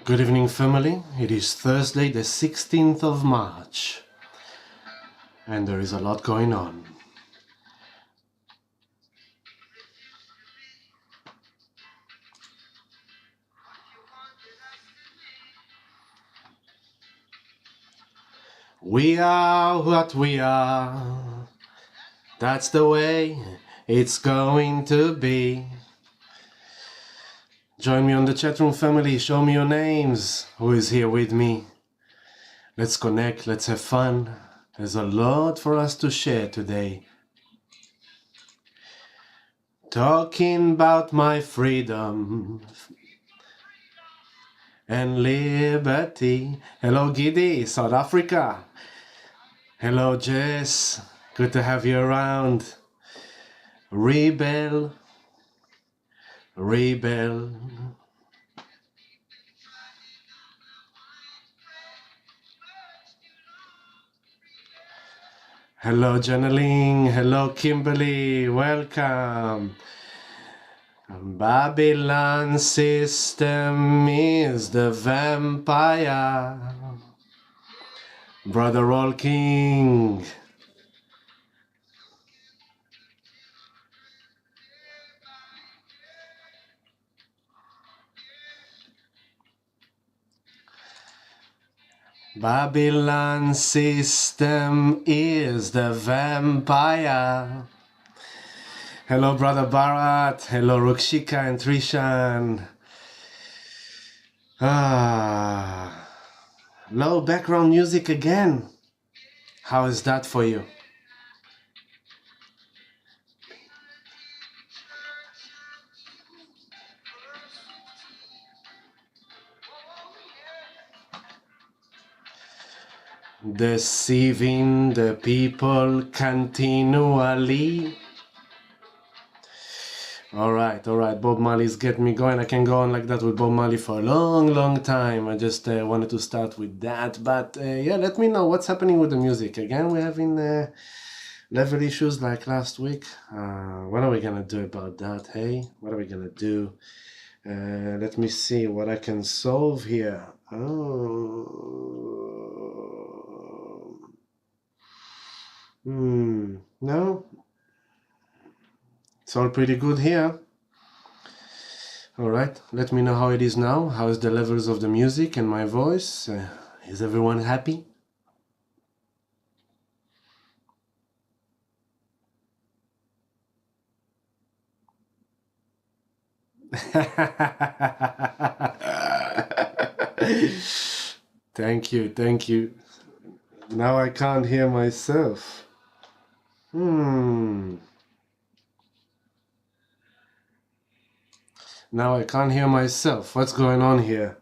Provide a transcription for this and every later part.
Good evening, family. It is Thursday, the 16th of March, and there is a lot going on. We are what we are. That's the way it's going to be. Join me on the chat room, family. Show me your names. Who is here with me? Let's connect. Let's have fun. There's a lot for us to share today. Talking about my freedom and liberty. Hello, Giddy, South Africa. Hello, Jess. Good to have you around. Rebel. Hello, Journaling. Hello, Kimberly. Welcome. Babylon system is the vampire. Brother Roll King. Babylon system is the vampire. Hello, Brother Bharat. Hello, Rukshika and Trishan. Low background music again. How is that for you? Deceiving the people continually. All right. Bob Marley's getting me going. I can go on like that with Bob Marley for a long time. I just wanted to start with that. But yeah, let me know what's happening with the music. Again, we're having level issues like last week. What are we going to do about that, hey? What are we going to do? Let me see what I can solve here. No, it's all pretty good here. All right, let me know how it is now. How is the levels of the music and my voice? Is everyone happy? Thank you. Now I can't hear myself. Now I can't hear myself. What's going on here?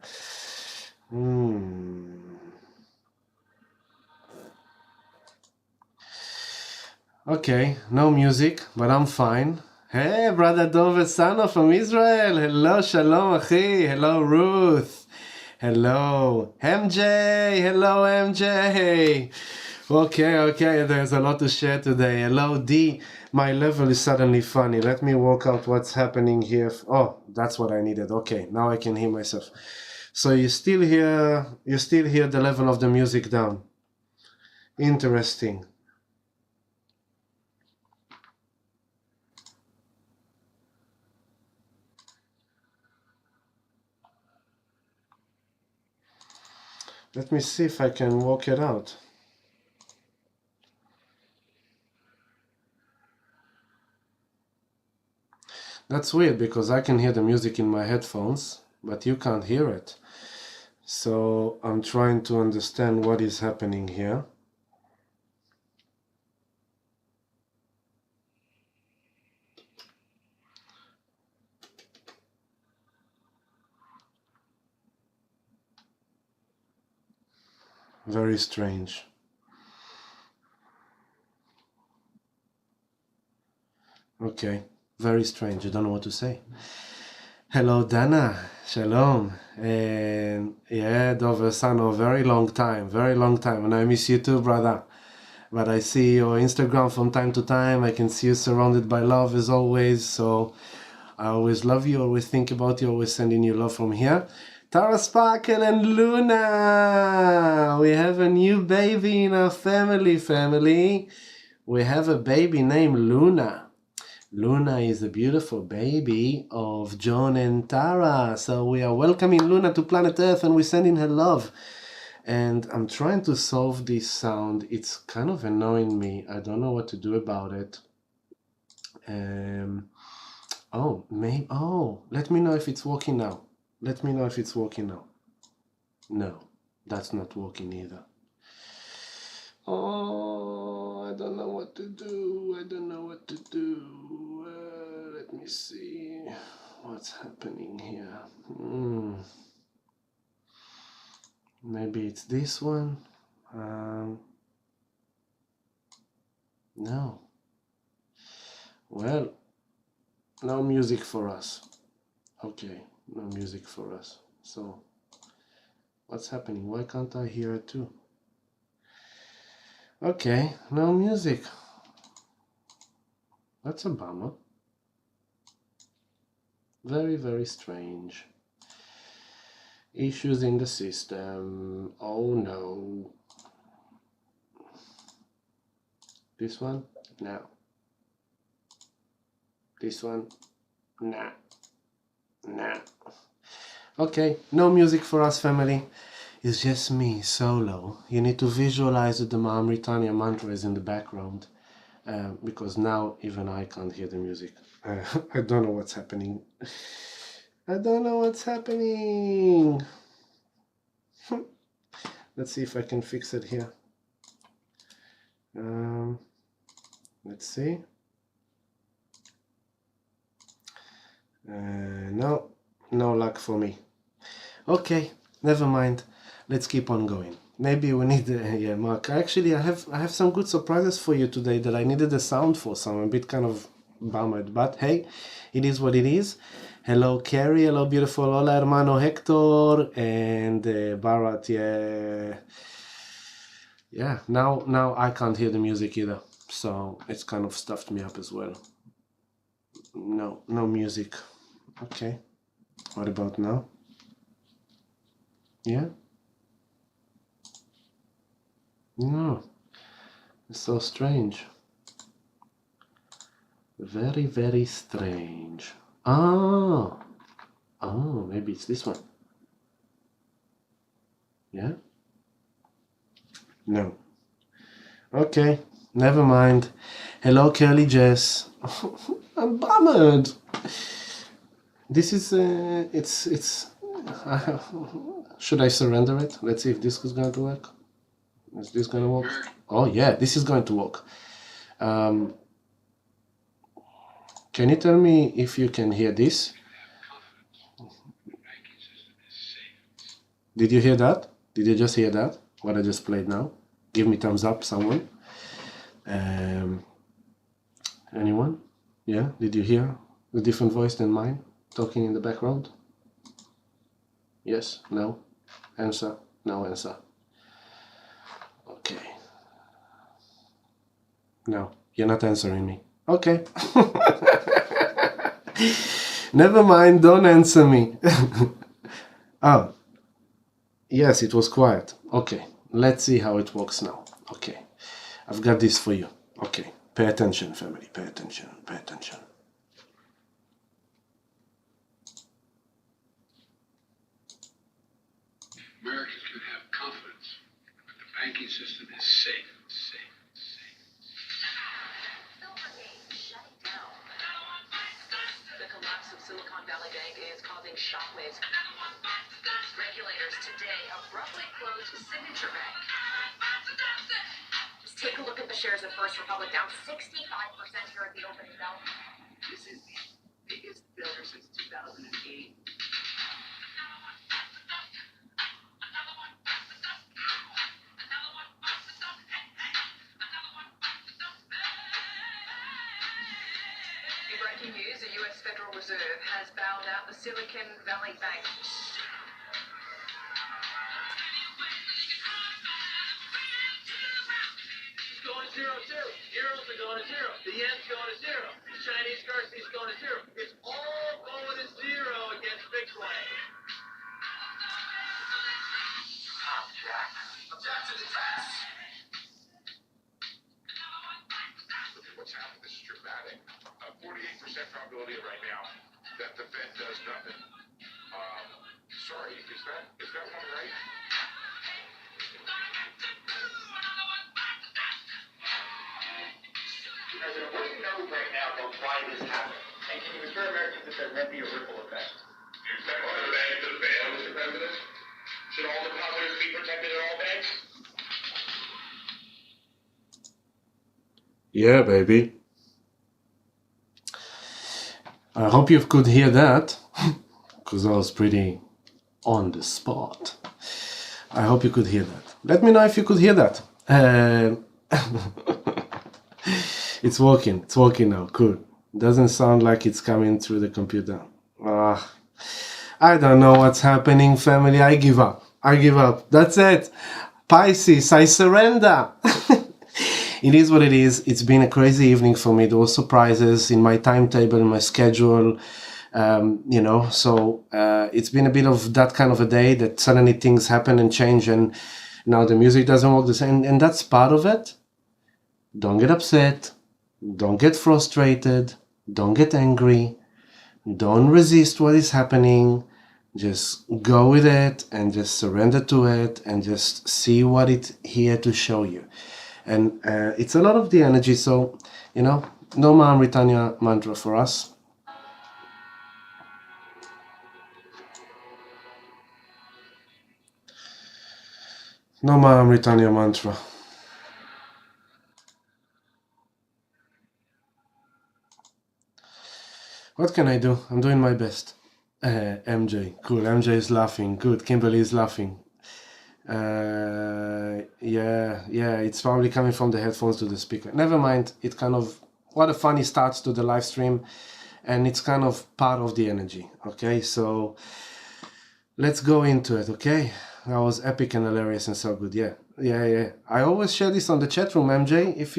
Okay, no music, but I'm fine. Hey, brother Dover Sano from Israel. Hello, Shalom, Achi. Hello, Ruth. Hello, MJ. Hello, MJ. Okay, there's a lot to share today. Hello, D. My level is suddenly funny. Let me work out what's happening here. Oh, that's what I needed. Okay, now I can hear myself. So you still hear the level of the music down. Interesting. Let me see if I can work it out. That's weird because I can hear the music in my headphones, but you can't hear it. So I'm trying to understand what is happening here. Very strange. Okay, very strange. I don't know what to say. Hello, Dana. Shalom. And yeah, Dover Sano, very long time. And I miss you too, brother. But I see your Instagram from time to time. I can see you surrounded by love as always. So I always love you, always think about you, always sending you love from here. Tara Sparkle and Luna! We have a new baby in our family. We have a baby named Luna. Luna is a beautiful baby of John and Tara. So we are welcoming Luna to planet Earth and we're sending her love. And I'm trying to solve this sound. It's kind of annoying me. I don't know what to do about it. Let me know if it's working now. Let me know if it's working now. No, that's not working either. Oh, I don't know what to do. Let me see what's happening here. Maybe it's this one. No. Well, no music for us. Okay, no music for us. So, what's happening? Why can't I hear it too? Okay, no music. That's a bummer. Very, very strange. Issues in the system. Oh no. This one? No. This one? Nah. Okay, no music for us, family. It's just me, solo. You need to visualize that the Mahamritanya mantra is in the background. Because now even I can't hear the music. I don't know what's happening. Let's see if I can fix it here. Let's see. No luck for me. Okay, never mind. Let's keep on going. Maybe we need Mark. Actually, I have some good surprises for you today that I needed a sound for, so I'm a bit kind of bummed. But hey, it is what it is. Hello, Carrie. Hello, beautiful. Hola, hermano Hector and Barat. Yeah. Now I can't hear the music either, so it's kind of stuffed me up as well. No music. Okay. What about now? Yeah. No. It's so strange. Very, very strange. Oh, maybe it's this one. Yeah? No. Okay, never mind. Hello, Curly Jess. I'm bummed. This is, should I surrender it? Let's see if this is going to work. Is this going to work? Oh, yeah, this is going to work. Can you tell me if you can hear this? Did you hear that? Did you just hear that? What I just played now? Give me thumbs up, someone. Anyone? Yeah? Did you hear a different voice than mine talking in the background? Yes? No? Answer? No answer. Okay. No, you're not answering me. Okay. Never mind, don't answer me. Oh. Yes, it was quiet. Okay, let's see how it works now. Okay, I've got this for you. Okay, pay attention, family. Pay attention. Americans can have confidence that the banking system is safe. The collapse of Silicon Valley Bank is causing shockwaves. Regulators today abruptly closed Signature Bank. Just take a look at the shares of First Republic, down 65% here at the opening bell. This is the biggest failure since 2008. In breaking news, the U.S. Federal Reserve has bailed out the Silicon Valley Bank. It's going to zero too. Euros are going to zero. The yen's going to zero. The Chinese currency is going to zero. It's all going to zero against Bitcoin. right now that the Fed does nothing. Sorry, is that one right? President, what do you know right now about why this happened? And can you assure Americans that there won't be a ripple effect? You expect one of the banks to fail, Mr. President? Should all depositors be protected at all banks? Yeah, baby. I hope you could hear that, because I was pretty on the spot. I hope you could hear that. Let me know if you could hear that. It's working now, cool. Doesn't sound like it's coming through the computer. I don't know what's happening, family. I give up. That's it. Pisces, I surrender. It is what it is. It's been a crazy evening for me. There were surprises in my timetable, in my schedule, so it's been a bit of that kind of a day that suddenly things happen and change, and now the music doesn't work the same, and that's part of it. Don't get upset. Don't get frustrated. Don't get angry. Don't resist what is happening. Just go with it and just surrender to it and just see what it's here to show you. And it's a lot of the energy, so, no Ma'amritanya mantra for us. No Ma'amritanya mantra. What can I do? I'm doing my best. MJ, cool. MJ is laughing. Good. Kimberly is laughing. Yeah, it's probably coming from the headphones to the speaker. Never mind. It kind of, what a funny start to the live stream, and it's kind of part of the energy. Okay, so let's go into it. Okay, that was epic and hilarious and so good. Yeah. I always share this on the chat room, MJ. If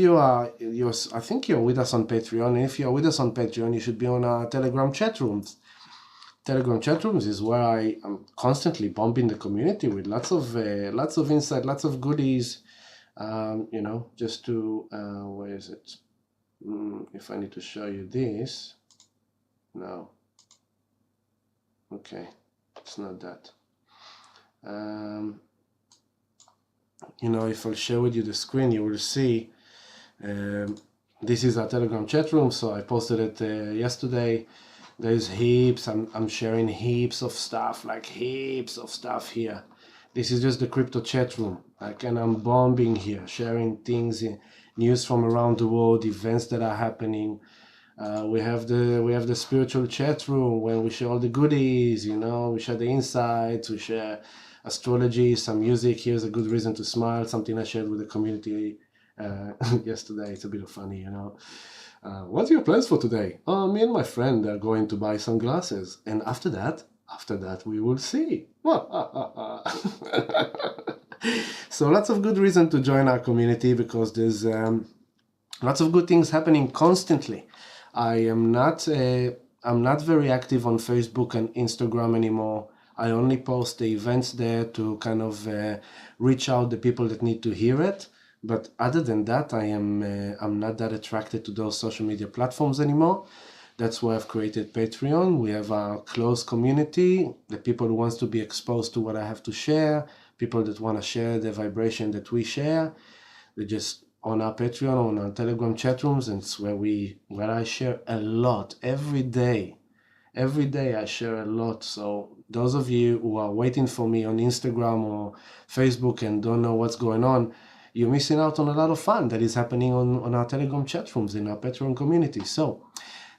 I think you're with us on Patreon. And if you're with us on Patreon, you should be on our Telegram chat rooms. Telegram chat rooms is where I am constantly bombing the community with lots of insight, lots of goodies. Just to where is it? If I need to show you this, no. Okay, it's not that. If I'll share with you the screen, you will see. This is our Telegram chat room. So I posted it yesterday. There's heaps. I'm sharing heaps of stuff here. This is just the crypto chat room. And I'm bombing here, sharing things, news from around the world, events that are happening. We have the spiritual chat room where we share all the goodies. We share the insights. We share astrology, some music. Here's a good reason to smile. Something I shared with the community yesterday. It's a bit of funny, What's your plans for today? Me and my friend are going to buy some glasses, and after that we will see. So lots of good reason to join our community, because there's lots of good things happening constantly. I'm not very active on Facebook and Instagram anymore. I only post the events there to kind of reach out the people that need to hear it. But other than that, I'm not that attracted to those social media platforms anymore. That's why I've created Patreon. We have our close community, the people who wants to be exposed to what I have to share, people that want to share the vibration that we share. They're just on our Patreon, on our Telegram chat rooms, and it's where I share a lot every day. Every day I share a lot. So those of you who are waiting for me on Instagram or Facebook and don't know what's going on, you're missing out on a lot of fun that is happening on our Telegram chat rooms in our Patreon community. So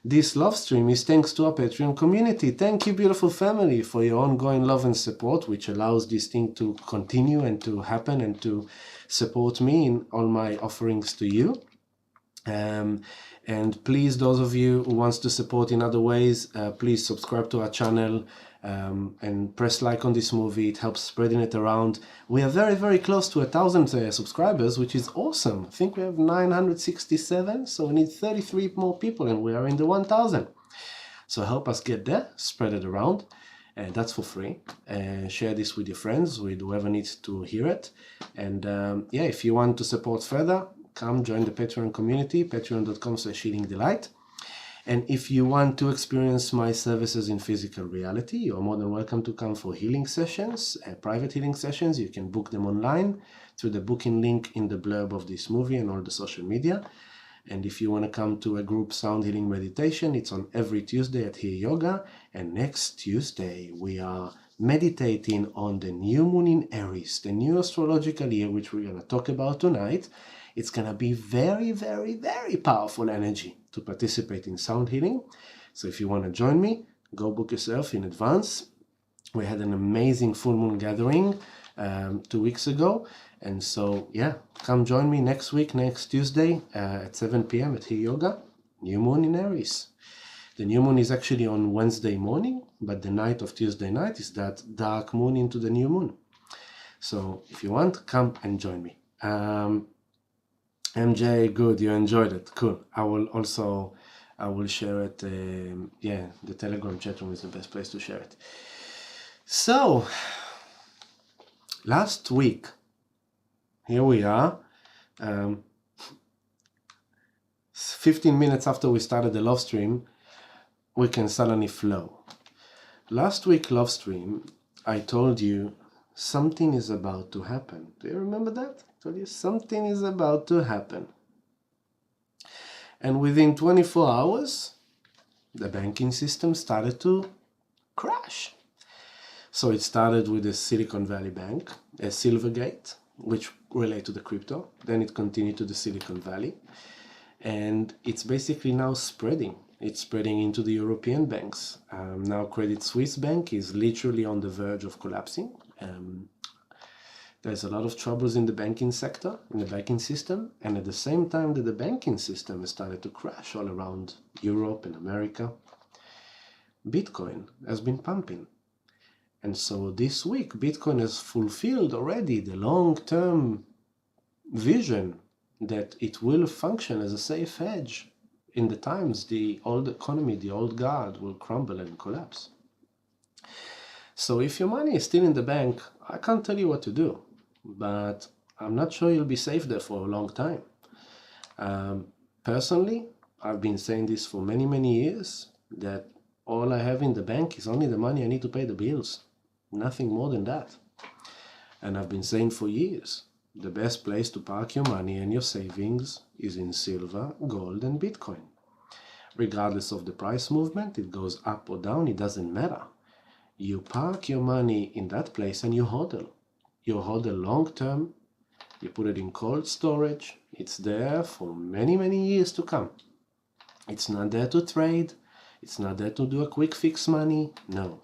this love stream is thanks to our Patreon community. Thank you, beautiful family, for your ongoing love and support, which allows this thing to continue and to happen and to support me in all my offerings to you. And please, those of you who wants to support in other ways, please subscribe to our channel and press like on this movie. It helps spreading it around. We are very, very close to 1,000 subscribers, which is awesome. I think we have 967, so we need 33 more people, and we are in the 1,000. So help us get there, spread it around, and that's for free. Share this with your friends, with whoever needs to hear it. And if you want to support further, come join the Patreon community, patreon.com/healingdelight. And if you want to experience my services in physical reality, you're more than welcome to come for healing sessions, private healing sessions. You can book them online through the booking link in the blurb of this movie and all the social media. And if you want to come to a group sound healing meditation, it's on every Tuesday at Here Yoga. And next Tuesday, we are meditating on the new moon in Aries, the new astrological year, which we're going to talk about tonight. It's going to be very, very, very powerful energy to participate in sound healing. So if you want to join me, go book yourself in advance. We had an amazing full moon gathering 2 weeks ago. And so, yeah, come join me next week, next Tuesday at 7 p.m. at Here Yoga, new moon in Aries. The new moon is actually on Wednesday morning, but the night of Tuesday night is that dark moon into the new moon. So if you want, come and join me. MJ, good, you enjoyed it. Cool. I will share it. The Telegram chat room is the best place to share it. So, last week, here we are, 15 minutes after we started the love stream, we can suddenly flow. Last week love stream, I told you something is about to happen. Do you remember that? I told you something is about to happen. And within 24 hours, the banking system started to crash. So it started with the Silicon Valley Bank, a Silvergate, which relate to the crypto. Then it continued to the Silicon Valley. And it's basically now spreading. It's spreading into the European banks. Now Credit Suisse Bank is literally on the verge of collapsing. There's a lot of troubles in the banking sector, in the banking system. And at the same time that the banking system has started to crash all around Europe and America, Bitcoin has been pumping. And so this week, Bitcoin has fulfilled already the long-term vision that it will function as a safe hedge. In the times, the old economy, the old guard will crumble and collapse. So if your money is still in the bank, I can't tell you what to do, but I'm not sure you'll be safe there for a long time. Personally, I've been saying this for many, many years, that all I have in the bank is only the money I need to pay the bills. Nothing more than that. And I've been saying for years, the best place to park your money and your savings is in silver, gold, and Bitcoin. Regardless of the price movement, it goes up or down, it doesn't matter. You park your money in that place and you hodl. You hodl long term, you put it in cold storage, it's there for many, many years to come. It's not there to trade, it's not there to do a quick fix money, no.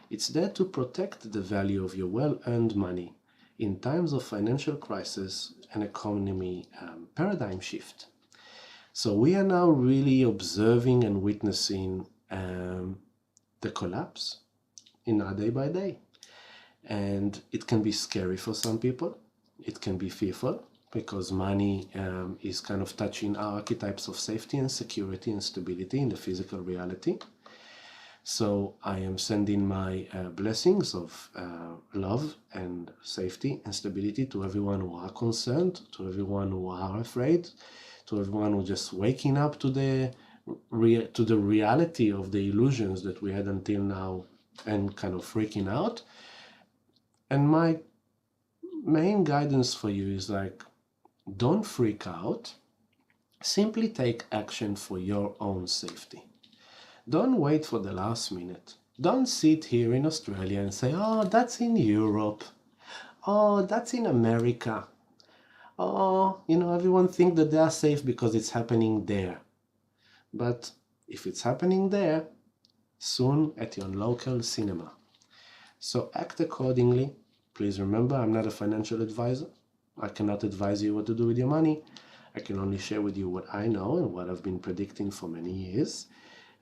It's there to protect the value of your well-earned money in times of financial crisis and economy paradigm shift. So we are now really observing and witnessing the collapse in our day by day. And it can be scary for some people. It can be fearful because money is kind of touching our archetypes of safety and security and stability in the physical reality. So I am sending my blessings of love and safety and stability to everyone who are concerned, to everyone who are afraid, to everyone who just waking up to the reality of the illusions that we had until now and kind of freaking out. And my main guidance for you is like, don't freak out. Simply take action for your own safety. Don't wait for the last minute. Don't sit here in Australia and say, oh, that's in Europe. Oh, that's in America. Oh, everyone thinks that they are safe because it's happening there. But if it's happening there, soon at your local cinema. So act accordingly. Please remember, I'm not a financial advisor. I cannot advise you what to do with your money. I can only share with you what I know and what I've been predicting for many years.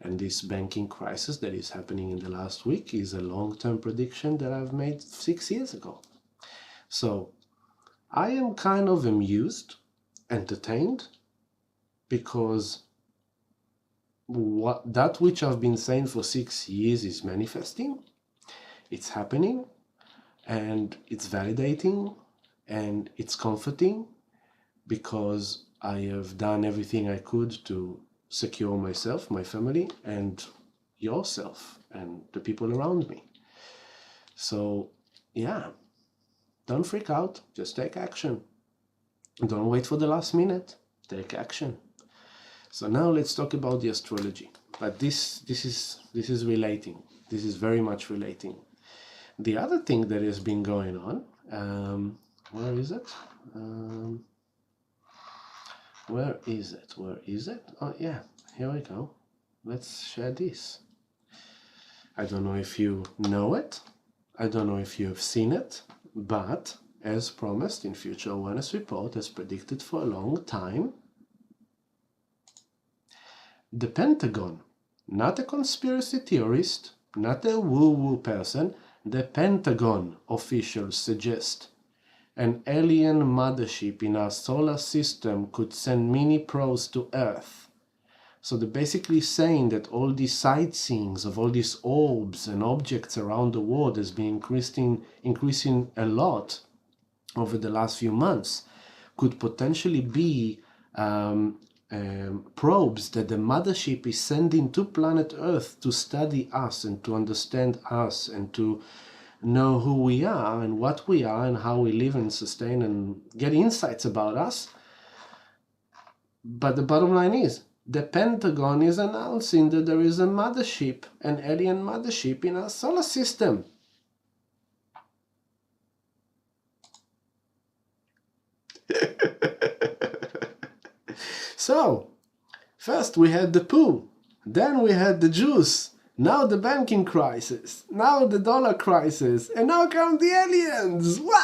And this banking crisis that is happening in the last week is a long-term prediction that I've made 6 years ago. So I am kind of amused, entertained, because that which I've been saying for 6 years is manifesting. It's happening, and it's validating, and it's comforting, because I have done everything I could to secure myself, my family, and yourself and the people around me. So yeah, don't freak out, just take action. Don't wait for the last minute, take action. So now let's talk about the astrology. But this is relating. This is very much relating. The other thing that has been going on, where is it? Where is it? Oh yeah, here we go. Let's share this. I don't know if you know it. I don't know if you have seen it, but as promised in Future Awareness Report, as predicted for a long time, the Pentagon, not a conspiracy theorist, not a woo-woo person, the Pentagon officials suggest an alien mothership in our solar system could send mini probes to Earth. So they're basically saying that all these sightseeings of all these orbs and objects around the world has been increasing a lot over the last few months, could potentially be probes that the mothership is sending to planet Earth to study us and to understand us and to know who we are and what we are and how we live and sustain and get insights about us. But the bottom line is, the Pentagon is announcing that there is a mothership, an alien mothership in our solar system. So, first we had the poo, then we had the juice, now the banking crisis, now the dollar crisis, and now come the aliens! Wow!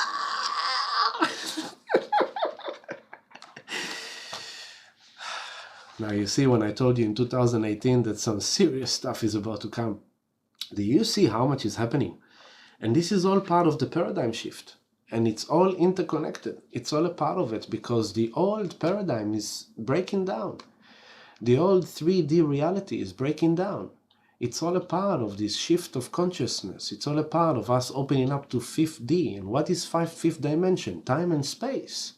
Now you see, when I told you in 2018 that some serious stuff is about to come, do you see how much is happening? And this is all part of the paradigm shift. And it's all interconnected. It's all a part of it, because the old paradigm is breaking down. The old 3D reality is breaking down. It's all a part of this shift of consciousness. It's all a part of us opening up to 5D. And what is fifth dimension? Time and space.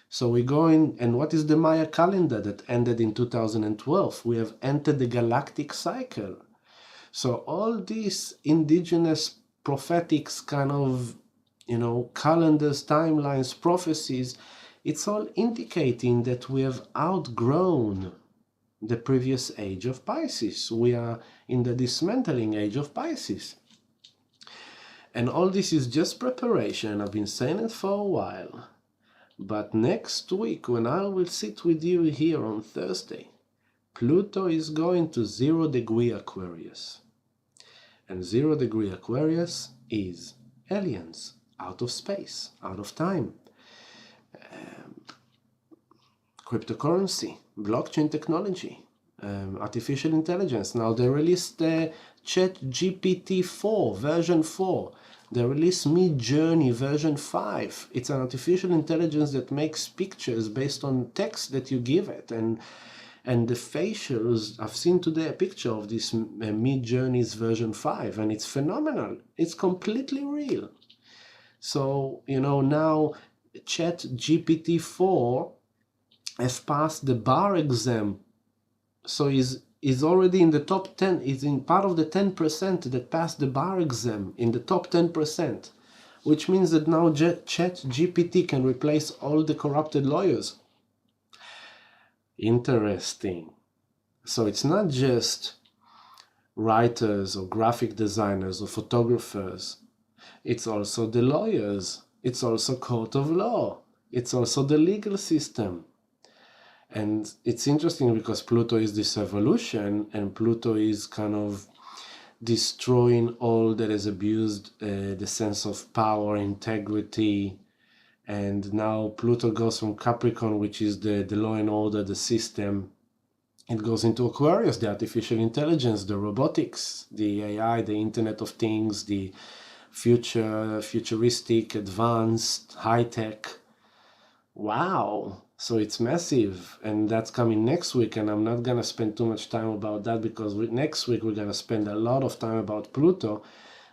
So we go in, and what is the Maya calendar that ended in 2012? We have entered the galactic cycle. So all these indigenous prophetics kind of, calendars, timelines, prophecies, it's all indicating that we have outgrown the previous age of Pisces. We are in the dismantling age of Pisces. And all this is just preparation. I've been saying it for a while. But next week, when I will sit with you here on Thursday, Pluto is going to 0-degree Aquarius. And 0-degree Aquarius is aliens, out of space, out of time. Cryptocurrency, blockchain technology, artificial intelligence. Now they released the ChatGPT-4, version 4. They released Mid-Journey version 5. It's an artificial intelligence that makes pictures based on text that you give it. And the facials, I've seen today a picture of this Mid-Journey's version 5, and it's phenomenal. It's completely real. So, now ChatGPT-4 has passed the bar exam. So is already in the top 10, is in part of the 10% that passed the bar exam, in the top 10%, which means that now ChatGPT can replace all the corrupted lawyers. Interesting. So it's not just writers or graphic designers or photographers. It's also the lawyers. It's also court of law. It's also the legal system. And it's interesting because Pluto is this evolution, and Pluto is kind of destroying all that has abused the sense of power, integrity. And now Pluto goes from Capricorn, which is the law and order, the system. It goes into Aquarius, the artificial intelligence, the robotics, the AI, the Internet of Things, the futuristic, advanced, high-tech. Wow! So it's massive, and that's coming next week, and I'm not going to spend too much time about that, because next week we're going to spend a lot of time about Pluto,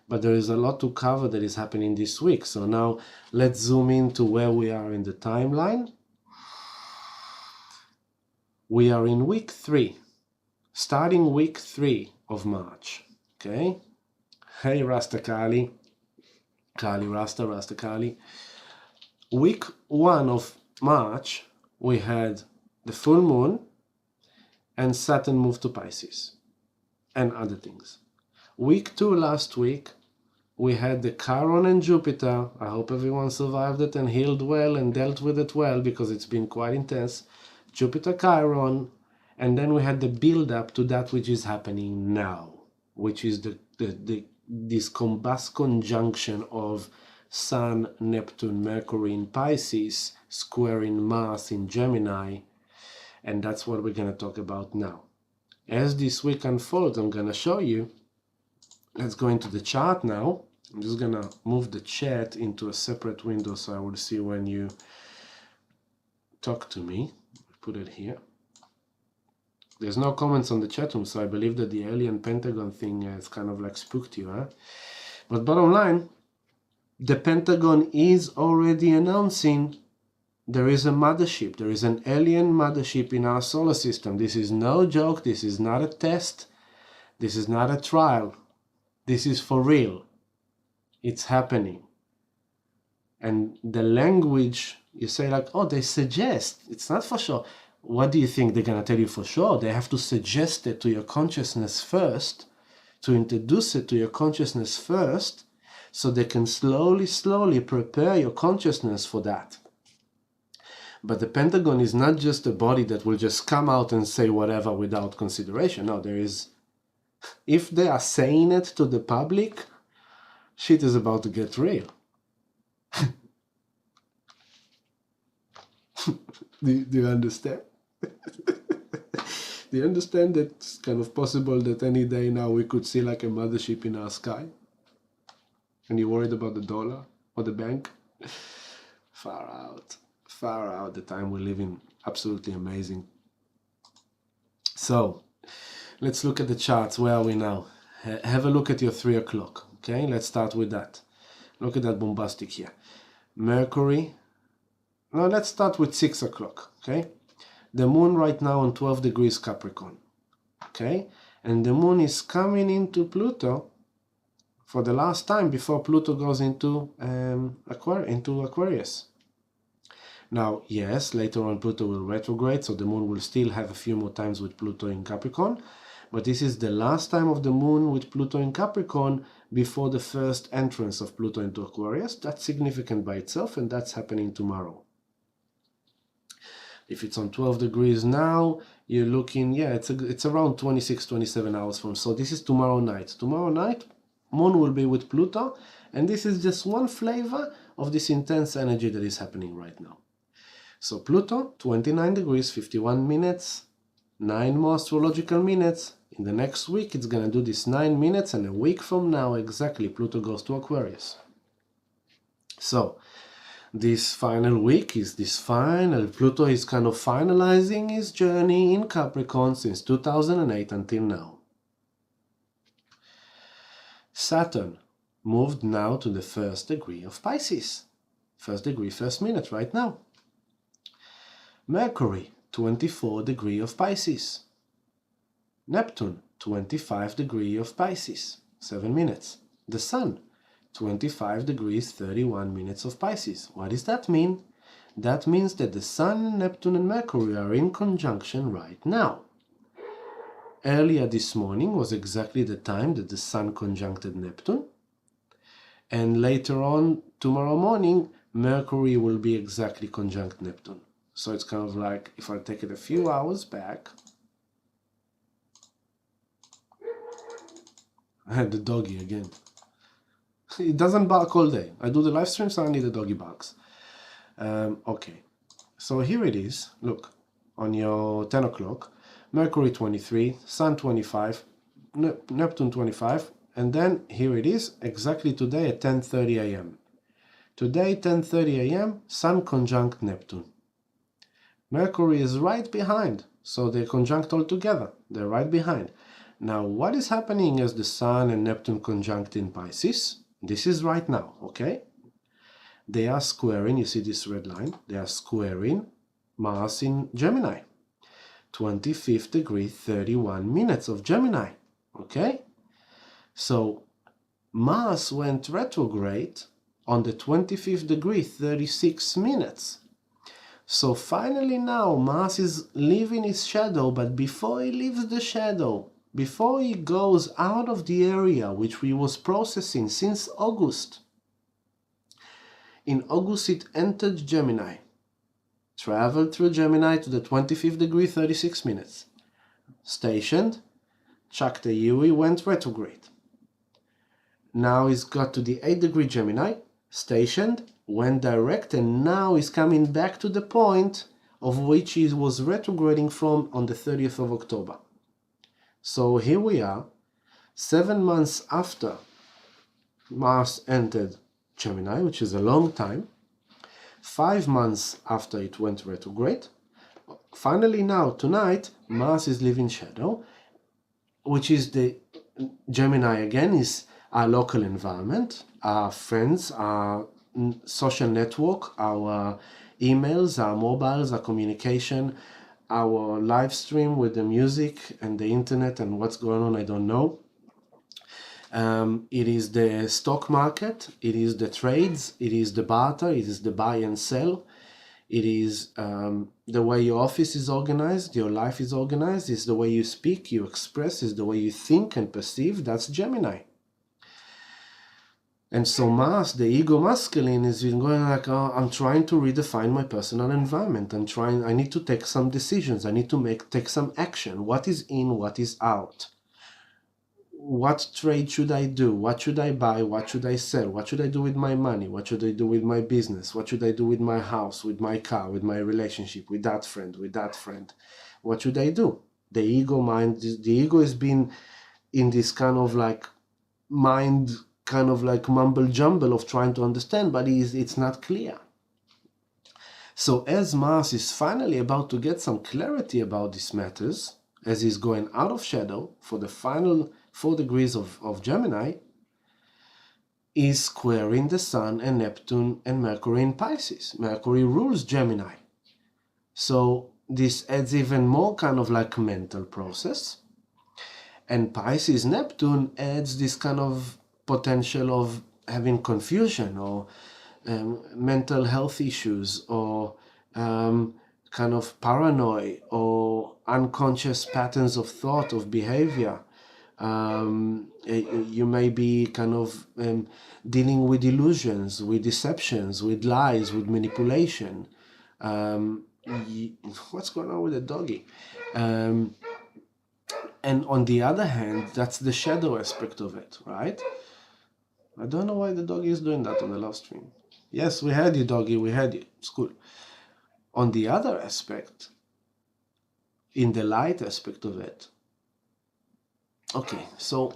but there is a lot to cover that is happening this week. So now let's zoom into where we are in the timeline. We are in week 3 starting week 3 of March. Okay? Hey Rasta Kali. Kali Rasta, Rasta Kali. Week 1 of March, we had the full moon and Saturn moved to Pisces and other things. Week 2 last week, we had the Chiron and Jupiter. I hope everyone survived it and healed well and dealt with it well because it's been quite intense. Jupiter Chiron, and then we had the build up to that which is happening now, which is this combust conjunction of Sun, Neptune, Mercury in Pisces, squaring Mars in Gemini, and that's what we're going to talk about now. As this week unfolds, I'm going to show you. Let's go into the chart now. I'm just going to move the chat into a separate window so I will see when you talk to me. Put it here. There's no comments on the chat room, so I believe that the alien pentagon thing is kind of like spooked you, huh? But bottom line, the Pentagon is already announcing there is a mothership. There is an alien mothership in our solar system. This is no joke. This is not a test. This is not a trial. This is for real. It's happening. And the language, you say like, oh, they suggest. It's not for sure. What do you think they're going to tell you for sure? They have to suggest it to your consciousness first, to introduce it to your consciousness first, so they can slowly, slowly prepare your consciousness for that. But the Pentagon is not just a body that will just come out and say whatever without consideration. No, there is, if they are saying it to the public, shit is about to get real. Do you understand? Do you understand that it's kind of possible that any day now we could see like a mothership in our sky? And you're worried about the dollar or the bank? Far out. Far out. The time we live in. Absolutely amazing. So, let's look at the charts. Where are we now? Have a look at your 3 o'clock. Okay, let's start with that. Look at that bombastic here. Mercury. Now let's start with 6 o'clock. Okay, the moon right now on 12 degrees Capricorn. Okay, and the moon is coming into Pluto for the last time before Pluto goes into Aquarius. Now, yes, later on Pluto will retrograde, so the moon will still have a few more times with Pluto in Capricorn. But this is the last time of the moon with Pluto in Capricorn before the first entrance of Pluto into Aquarius. That's significant by itself, and that's happening tomorrow. If it's on 12 degrees now, you're looking, yeah, it's around 26, 27 hours from. So this is tomorrow night. Tomorrow night, moon will be with Pluto, and this is just one flavor of this intense energy that is happening right now. So Pluto, 29 degrees, 51 minutes, 9 more astrological minutes. In the next week, it's going to do this 9 minutes, and a week from now, exactly, Pluto goes to Aquarius. So, this final week is this final. Pluto is kind of finalizing his journey in Capricorn since 2008 until now. Saturn moved now to the 1st degree of Pisces. 1st degree, 1st minute right now. Mercury, 24 degree of Pisces. Neptune, 25 degree of Pisces, 7 minutes. The Sun, 25 degrees, 31 minutes of Pisces. What does that mean? That means that the Sun, Neptune and Mercury are in conjunction right now. Earlier this morning was exactly the time that the Sun conjuncted Neptune. And later on, tomorrow morning, Mercury will be exactly conjunct Neptune. So it's kind of like, if I take it a few hours back, I had the doggy again. It doesn't bark all day. I do the live stream, so I need the doggy barks. Okay, so here it is. Look, on your 10 o'clock, Mercury 23, Sun 25, Neptune 25, and then here it is, exactly today at 10:30 a.m. Today, 10:30 a.m., Sun conjunct Neptune. Mercury is right behind, so they're conjunct all together. They're right behind. Now, what is happening as the Sun and Neptune conjunct in Pisces? This is right now, okay? They are squaring, you see this red line? They are squaring Mars in Gemini. 25th degree 31 minutes of Gemini. Okay? So Mars went retrograde on the 25th degree 36 minutes. So finally now Mars is leaving his shadow, but before he leaves the shadow, before he goes out of the area which we was processing since August, in August it entered Gemini, traveled through Gemini to the 25th degree 36 minutes, stationed, Chakta Yui went retrograde. Now he's got to the 8th degree Gemini, stationed, went direct, and now he's coming back to the point of which he was retrograding from on the 30th of October. So here we are, 7 months after Mars entered Gemini, which is a long time, 5 months after it went retrograde. Finally now, tonight, Mars is leaving shadow, which is the Gemini again, is our local environment, our friends, our social network, our emails, our mobiles, our communication, our live stream with the music and the internet and what's going on, I don't know. It is the stock market, it is the trades, it is the barter, it is the buy and sell, it is the way your office is organized, your life is organized, it's the way you speak, you express, it's the way you think and perceive. That's Gemini. And so Mars, the ego masculine, is been going like, oh, I'm trying to redefine my personal environment. I need to take some decisions. I need to take some action. What is in, what is out? What trade should I do? What should I buy? What should I sell? What should I do with my money? What should I do with my business? What should I do with my house, with my car, with my relationship, with that friend, with that friend? What should I do? The ego mind, the ego has been in this kind of like mind, kind of like mumble jumble of trying to understand, but it's not clear. So as Mars is finally about to get some clarity about these matters, as he's going out of shadow for the final 4 degrees of Gemini, is squaring the Sun and Neptune and Mercury in Pisces. Mercury rules Gemini. So this adds even more kind of like mental process. And Pisces Neptune adds this kind of potential of having confusion or mental health issues or kind of paranoia or unconscious patterns of thought, of behavior. You may be kind of dealing with illusions, with deceptions, with lies, with manipulation. What's going on with the doggy? And on the other hand, that's the shadow aspect of it, right? I don't know why the doggy is doing that on the live stream. Yes, we had you, doggy, we had you. It's cool. On the other aspect, in the light aspect of it, okay, so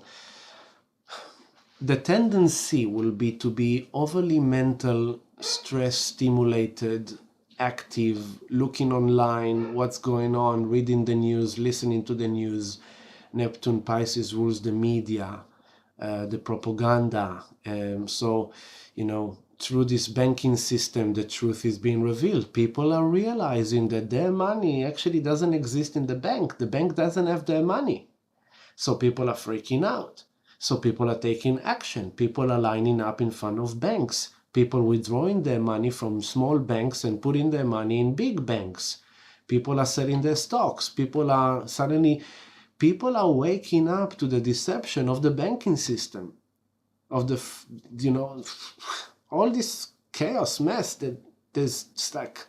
the tendency will be to be overly mental, stress stimulated, active, looking online, what's going on, reading the news, listening to the news. Neptune Pisces rules the media, the propaganda. So, through this banking system, the truth is being revealed. People are realizing that their money actually doesn't exist in the bank. The bank doesn't have their money. So people are freaking out. So people are taking action. People are lining up in front of banks. People withdrawing their money from small banks and putting their money in big banks. People are selling their stocks. People are waking up to the deception of the banking system, of the, all this chaos mess that there's just like,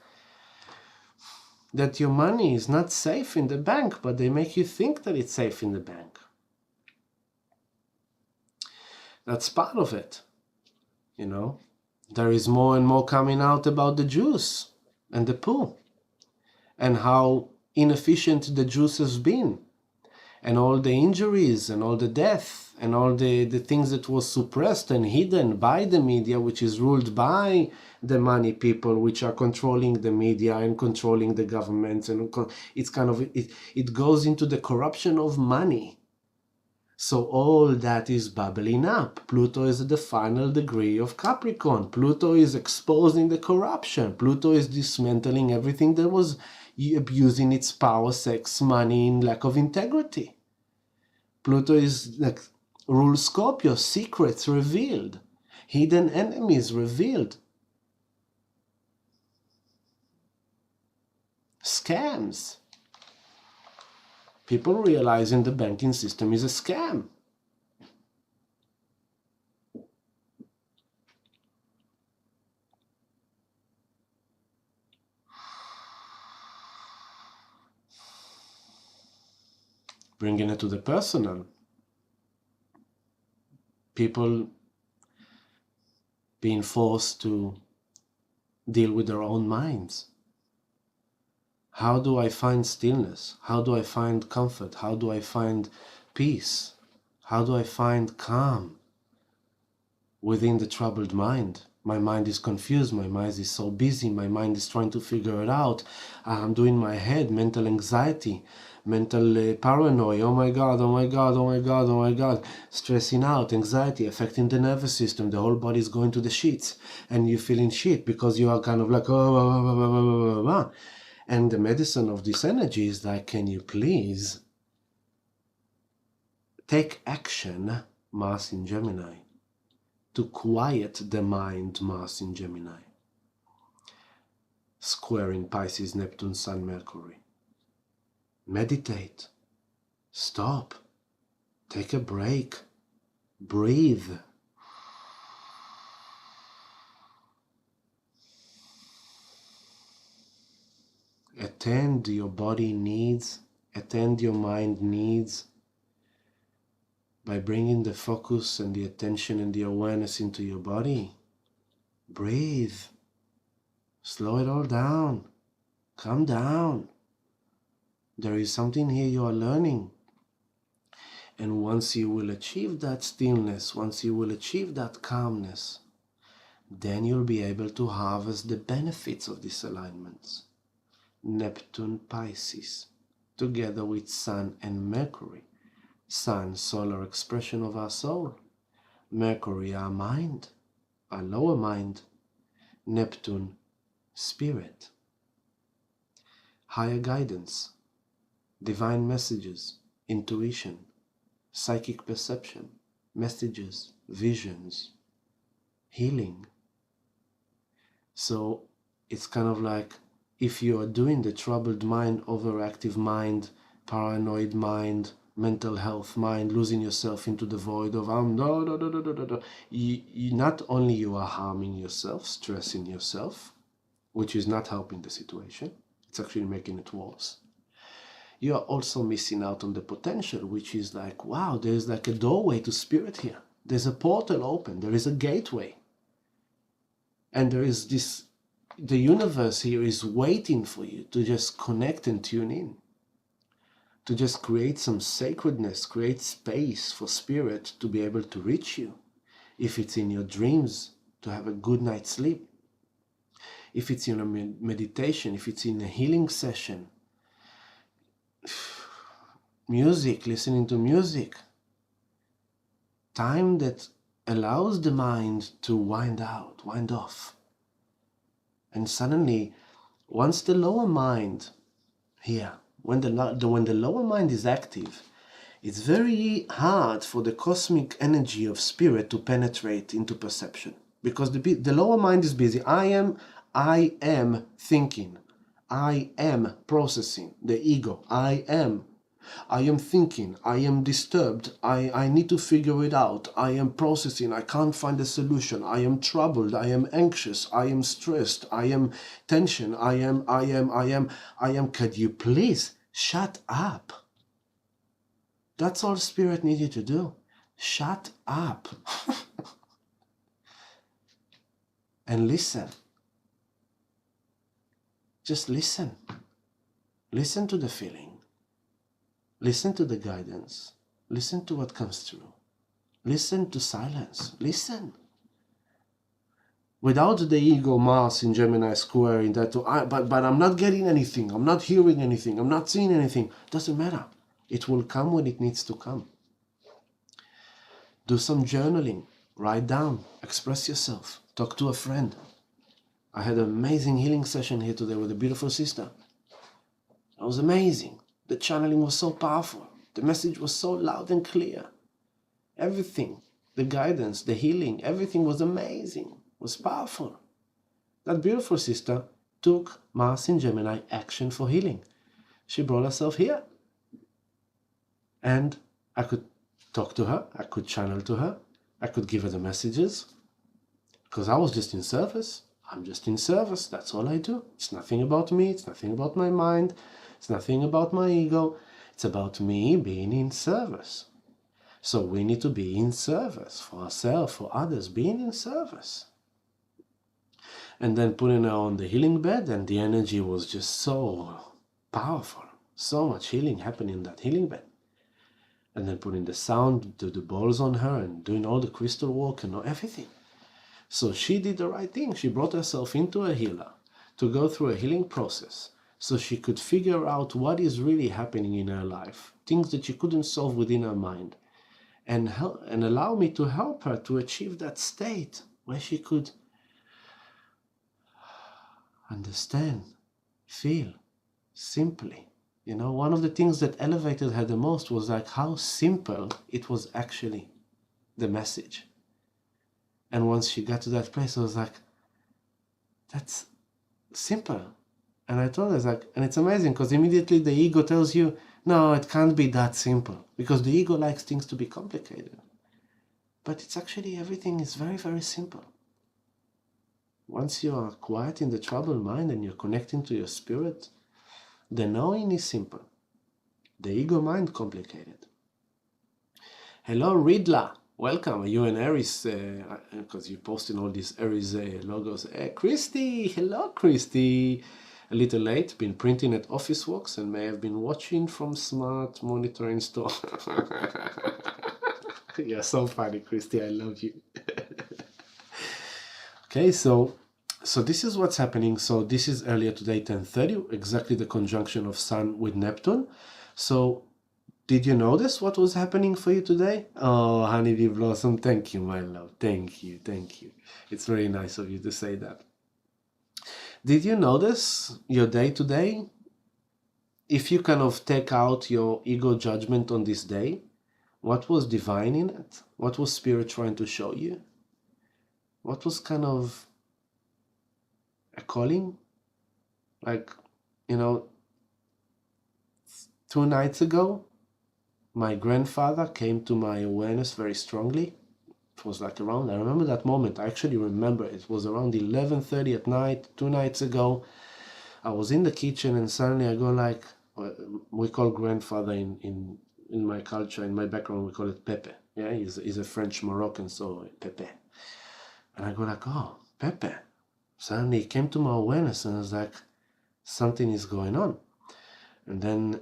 that your money is not safe in the bank, but they make you think that it's safe in the bank. That's part of it, There is more and more coming out about the juice and the poo and how inefficient the juice has been and all the injuries and all the death and all the things that was suppressed and hidden by the media, which is ruled by the money people, which are controlling the media and controlling the governments. And it's kind of, it goes into the corruption of money. So all that is bubbling up. Pluto is at the final degree of Capricorn. Pluto is exposing the corruption. Pluto is dismantling everything that was, abusing its power, sex, money, and lack of integrity. Pluto is like rules Scorpio, secrets revealed, hidden enemies revealed, scams. People realizing the banking system is a scam. Bringing it to the personal. People being forced to deal with their own minds. How do I find stillness? How do I find comfort? How do I find peace? How do I find calm within the troubled mind? My mind is confused, my mind is so busy, my mind is trying to figure it out. I'm doing my head, mental anxiety, mental paranoia, oh my God, oh my God, oh my God, oh my God, stressing out, anxiety, affecting the nervous system, the whole body is going to the shits, and you're feeling shit because you are kind of like, oh, blah, blah, blah, blah, blah, blah, blah. And the medicine of this energy is like, can you please take action, Mars in Gemini, to quiet the mind, Mars in Gemini, squaring Pisces, Neptune, Sun, Mercury. Meditate, stop, take a break, breathe. Attend your body needs, attend your mind needs by bringing the focus and the attention and the awareness into your body. Breathe. Slow it all down. Calm down. There is something here you are learning. And once you will achieve that stillness, once you will achieve that calmness, then you'll be able to harvest the benefits of these alignments. Neptune, Pisces, together with Sun and Mercury. Sun, solar expression of our soul. Mercury, our mind, our lower mind. Neptune, spirit. Higher guidance, divine messages, intuition, psychic perception, messages, visions, healing. So it's kind of like if you are doing the troubled mind, overactive mind, paranoid mind, mental health mind, losing yourself into the void of you not only you are harming yourself, stressing yourself, which is not helping the situation, it's actually making it worse. You are also missing out on the potential, which is like, wow, there's like a doorway to spirit here. There's a portal open, there is a gateway. And there is this, the universe here is waiting for you to just connect and tune in. To just create some sacredness, create space for spirit to be able to reach you. If it's in your dreams, to have a good night's sleep. If it's in a meditation, if it's in a healing session. Music, listening to music. Time that allows the mind to wind out, wind off. And suddenly, once the lower mind here, when the lower mind is active, it's very hard for the cosmic energy of spirit to penetrate into perception. Because the lower mind is busy. I am thinking. I am processing. The ego. I am thinking. I am disturbed. I need to figure it out. I am processing. I can't find a solution. I am troubled. I am anxious. I am stressed. I am tension. I am. Could you please shut up? That's all spirit needs you to do. Shut up. And listen. Just listen. Listen to the feeling. Listen to the guidance. Listen to what comes through. Listen to silence. Listen. Without the ego, Mars in Gemini square in that, but I'm not getting anything. I'm not hearing anything. I'm not seeing anything. Doesn't matter. It will come when it needs to come. Do some journaling. Write down. Express yourself. Talk to a friend. I had an amazing healing session here today with a beautiful sister. It was amazing. The channeling was so powerful. The message was so loud and clear. Everything, the guidance, the healing, everything was amazing, was powerful. That beautiful sister took Mars in Gemini action for healing. She brought herself here. And I could talk to her, I could channel to her, I could give her the messages. Because I was just in service. I'm just in service. That's all I do. It's nothing about me. It's nothing about my mind. It's nothing about my ego. It's about me being in service. So we need to be in service for ourselves, for others, being in service. And then putting her on the healing bed, and the energy was just so powerful. So much healing happening in that healing bed. And then putting the sound, the balls on her, and doing all the crystal work and everything. So she did the right thing. She brought herself into a healer to go through a healing process so she could figure out what is really happening in her life, things that she couldn't solve within her mind, and allow me to help her to achieve that state where she could understand, feel, simply. You know, one of the things that elevated her the most was like how simple it was actually, the message. And once she got to that place, I was like, that's simple. And I told her, like, and it's amazing because immediately the ego tells you, no, it can't be that simple, because the ego likes things to be complicated. But it's actually, everything is very, very simple. Once you are quiet in the troubled mind and you're connecting to your spirit, the knowing is simple. The ego mind complicated. Hello, Ridla. Welcome. Are you an Aries? Because you're posting all these Aries logos. Christy. Hello, Christy. A little late. Been printing at office walks and may have been watching from smart monitor in store. You're so funny, Christy. I love you. Okay, so this is what's happening. So this is earlier today, 10:30, exactly the conjunction of Sun with Neptune. So did you notice what was happening for you today? Oh, Honeybee Blossom, thank you, my love. Thank you, thank you. It's very nice of you to say that. Did you notice your day today? If you kind of take out your ego judgment on this day, what was divine in it? What was Spirit trying to show you? What was kind of a calling? Like, 2 nights ago, my grandfather came to my awareness very strongly. It was like around, I remember that moment. I actually remember it was around 11:30 at night, 2 nights ago. I was in the kitchen and suddenly I go like, we call grandfather in my culture, in my background, we call it Pepe. Yeah, he's a French Moroccan, so Pepe. And I go like, oh, Pepe. Suddenly it came to my awareness and I was like, something is going on. And then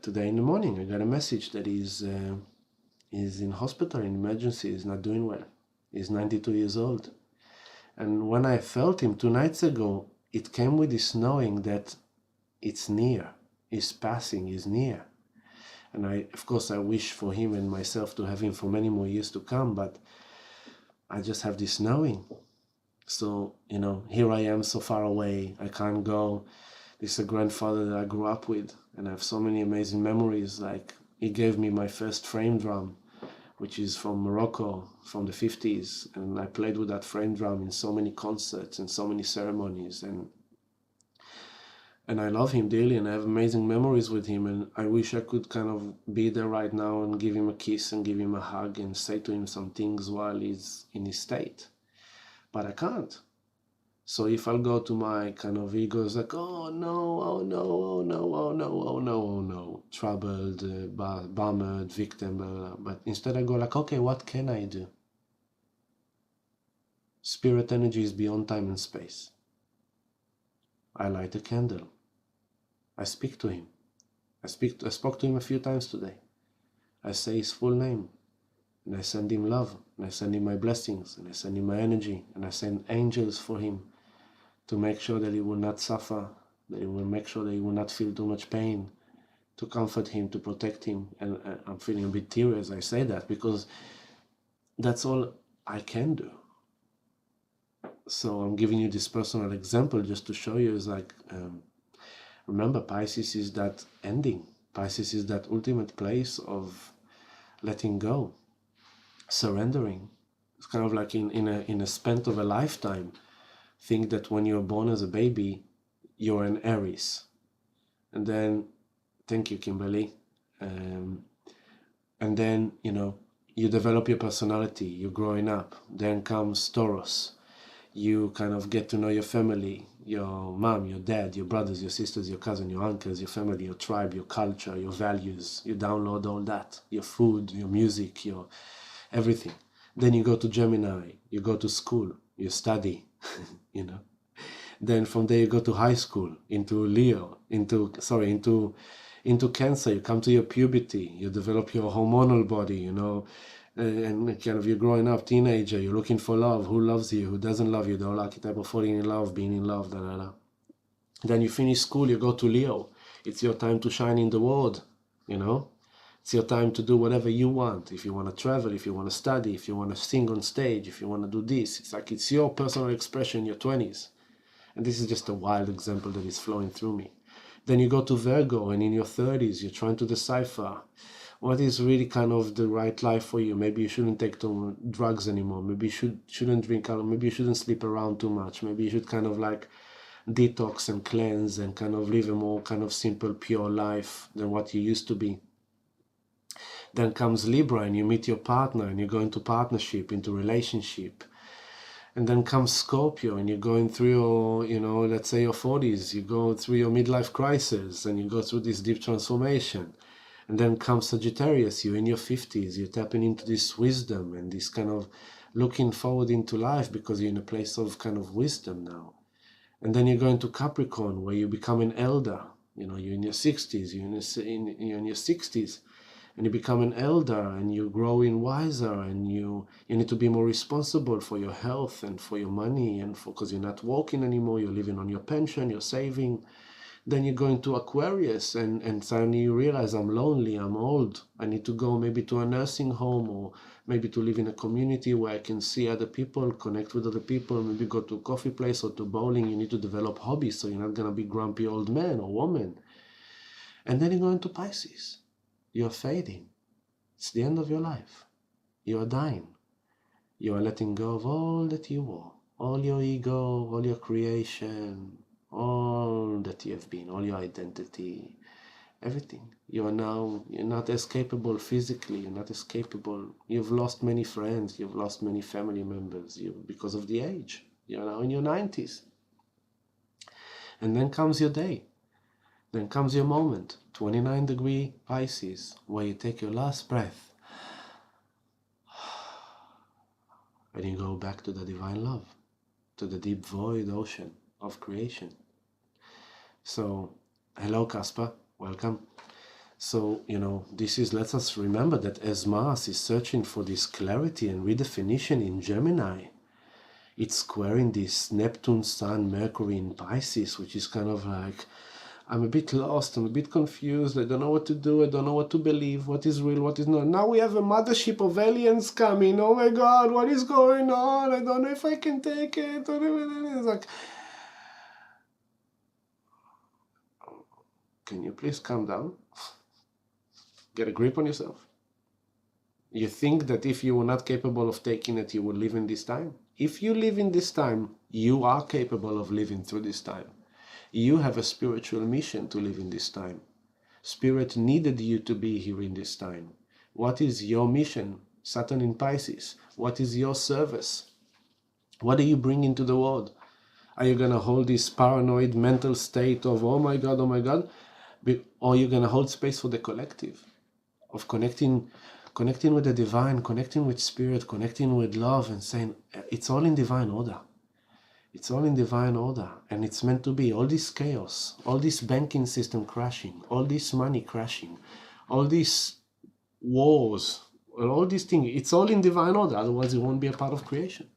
today in the morning, I got a message that he's in hospital in emergency. He's not doing well. He's 92 years old. And when I felt him 2 nights ago, it came with this knowing that it's near. He's passing, he's near. And of course, I wish for him and myself to have him for many more years to come, but I just have this knowing. So, here I am so far away. I can't go. This is a grandfather that I grew up with, and I have so many amazing memories. Like, he gave me my first frame drum, which is from Morocco, from the 50s, and I played with that frame drum in so many concerts and so many ceremonies, and I love him dearly, and I have amazing memories with him, and I wish I could kind of be there right now and give him a kiss and give him a hug and say to him some things while he's in his state. But I can't. So if I'll go to my kind of ego, it's like, oh no, oh no, oh no, oh no, oh no, oh no, troubled, bummed, victim, blah, blah. But instead I go like, okay, what can I do? Spirit energy is beyond time and space. I light a candle. I speak to him. I spoke to him a few times today. I say his full name, and I send him love, and I send him my blessings, and I send him my energy, and I send angels for him, to make sure that he will not suffer, that he will make sure that he will not feel too much pain, to comfort him, to protect him. And I'm feeling a bit teary as I say that, because that's all I can do. So I'm giving you this personal example just to show you, is like, Remember, Pisces is that ending. Pisces is that ultimate place of letting go, surrendering. It's kind of like in a span of a lifetime. Think that when you're born as a baby, you're an Aries. And then, thank you, Kimberly. And then, you develop your personality, you're growing up. Then comes Taurus. You kind of get to know your family, your mom, your dad, your brothers, your sisters, your cousins, your uncles, your family, your tribe, your culture, your values. You download all that, your food, your music, your everything. Then you go to Gemini, you go to school, you study, Then from there you go to high school, into Leo, into Cancer. You come to your puberty, you develop your hormonal body, and kind of you're growing up, teenager, you're looking for love. Who loves you? Who doesn't love you? The whole archetype of falling in love, being in love, da da da. Then you finish school, you go to Leo. It's your time to shine in the world, It's your time to do whatever you want. If you want to travel, if you want to study, if you want to sing on stage, if you want to do this. It's like it's your personal expression in your 20s. And this is just a wild example that is flowing through me. Then you go to Virgo, and in your 30s, you're trying to decipher what is really kind of the right life for you. Maybe you shouldn't take too drugs anymore. Maybe you shouldn't drink alcohol. Maybe you shouldn't sleep around too much. Maybe you should kind of like detox and cleanse and kind of live a more kind of simple, pure life than what you used to be. Then comes Libra, and you meet your partner, and you go into partnership, into relationship. And then comes Scorpio, and you're going through your, let's say your 40s, you go through your midlife crisis, and you go through this deep transformation. And then comes Sagittarius, you're in your 50s, you're tapping into this wisdom and this kind of looking forward into life because you're in a place of kind of wisdom now. And then you go into Capricorn, where you become an elder. You're in your 60s, you're in your 60s. And you become an elder, and you're growing wiser, and you need to be more responsible for your health and for your money, and because you're not working anymore, you're living on your pension, you're saving. Then you go into Aquarius, and suddenly you realize, I'm lonely, I'm old, I need to go maybe to a nursing home, or maybe to live in a community where I can see other people, connect with other people, maybe go to a coffee place or to bowling. You need to develop hobbies, so you're not going to be grumpy old man or woman. And then you go into Pisces. You're fading. It's the end of your life. You are dying. You are letting go of all that you were, all your ego, all your creation, all that you have been, all your identity, everything. You're not as capable physically, you're not as capable. You've lost many friends, you've lost many family members because of the age. You're now in your 90s. And then comes your day. Then comes your moment, 29-degree Pisces, where you take your last breath and you go back to the divine love, to the deep void ocean of creation. So, hello Caspar, welcome. So, lets us remember that as Mars is searching for this clarity and redefinition in Gemini, it's squaring this Neptune, Sun, Mercury in Pisces, which is kind of like, I'm a bit lost, I'm a bit confused, I don't know what to do, I don't know what to believe, what is real, what is not. Now we have a mothership of aliens coming, oh my god, what is going on? I don't know if I can take it. It's like, can you please calm down? Get a grip on yourself. You think that if you were not capable of taking it, you would live in this time? If you live in this time, you are capable of living through this time. You have a spiritual mission to live in this time. Spirit needed you to be here in this time. What is your mission? Saturn in Pisces. What is your service? What are you bringing to the world? Are you going to hold this paranoid mental state of, oh my God, or are you going to hold space for the collective? Of connecting with the divine, connecting with spirit, connecting with love, and saying, it's all in divine order. It's all in divine order, and it's meant to be. All this chaos, all this banking system crashing, all this money crashing, all these wars, all these things, it's all in divine order, otherwise it won't be a part of creation.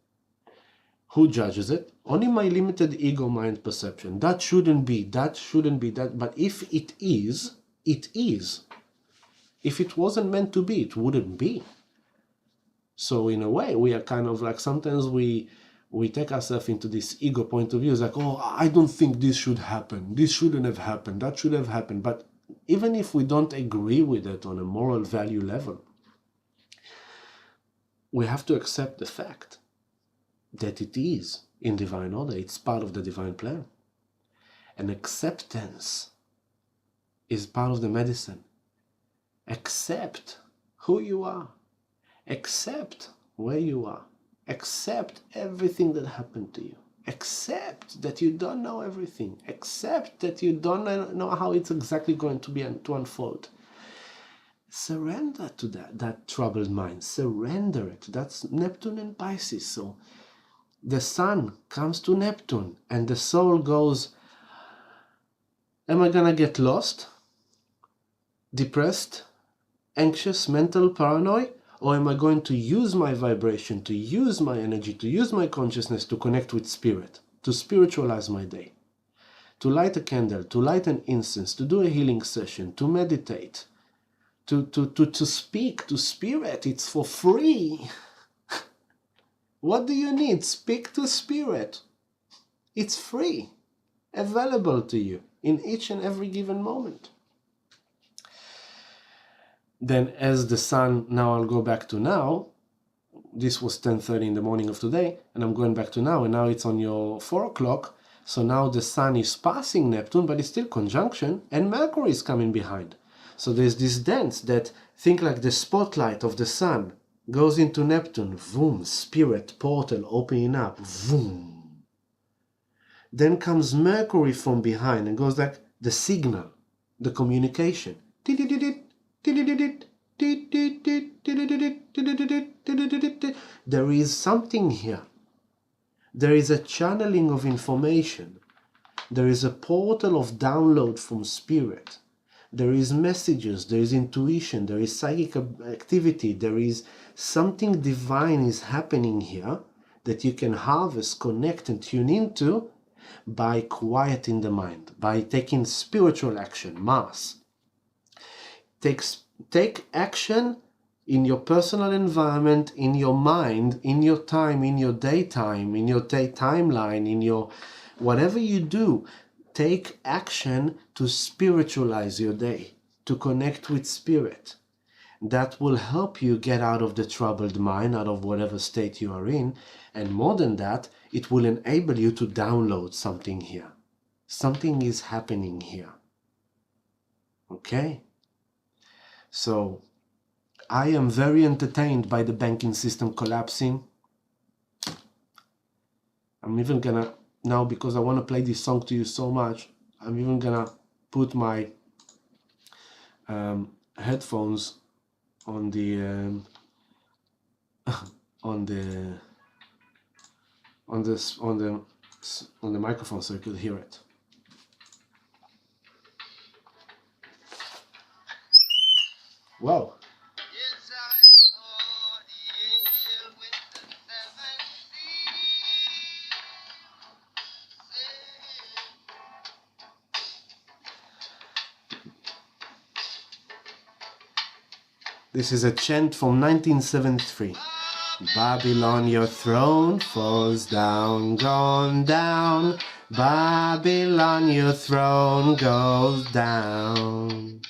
Who judges it? Only my limited ego mind perception. That shouldn't be that, but if it is, it is. If it wasn't meant to be, it wouldn't be. So in a way, we are kind of like, sometimes we we take ourselves into this ego point of view. It's like, oh, I don't think this should happen. This shouldn't have happened. That should have happened. But even if we don't agree with it on a moral value level, we have to accept the fact that it is in divine order. It's part of the divine plan. And acceptance is part of the medicine. Accept who you are. Accept where you are. Accept everything that happened to you. Accept that you don't know everything. Accept that you don't know how it's exactly going to be to unfold. Surrender to that troubled mind. Surrender it. That's Neptune and Pisces. So the sun comes to Neptune and the soul goes, am I gonna get lost, depressed, anxious, mental, paranoid? Or am I going to use my vibration, to use my energy, to use my consciousness to connect with spirit, to spiritualize my day, to light a candle, to light an incense, to do a healing session, to meditate, to speak to spirit? It's for free. What do you need? Speak to spirit. It's free, available to you in each and every given moment. Then as the sun, now I'll go back to now. This was 10:30 in the morning of today, and I'm going back to now, and now it's on your 4 o'clock. So now the sun is passing Neptune, but it's still conjunction, and Mercury is coming behind. So there's this dance that, think like the spotlight of the sun goes into Neptune, boom, spirit portal opening up, boom. Then comes Mercury from behind and goes like the signal, the communication. There is something here. There is a channeling of information. There is a portal of download from spirit. There is messages, there is intuition, there is psychic activity, there is something divine is happening here that you can harvest, connect and tune into by quieting the mind, by taking spiritual action, mass. Take action in your personal environment, in your mind, in your time, in your daytime, in your timeline, in your whatever you do. Take action to spiritualize your day, to connect with spirit. That will help you get out of the troubled mind, out of whatever state you are in. And more than that, it will enable you to download something here. Something is happening here. Okay? So, I am very entertained by the banking system collapsing. I'm even gonna, now because I want to play this song to you so much, I'm even gonna put my headphones on the on the microphone so you could hear it. Wow. This is a chant from 1973. Babylon, your throne falls down, gone down. Babylon, your throne goes down.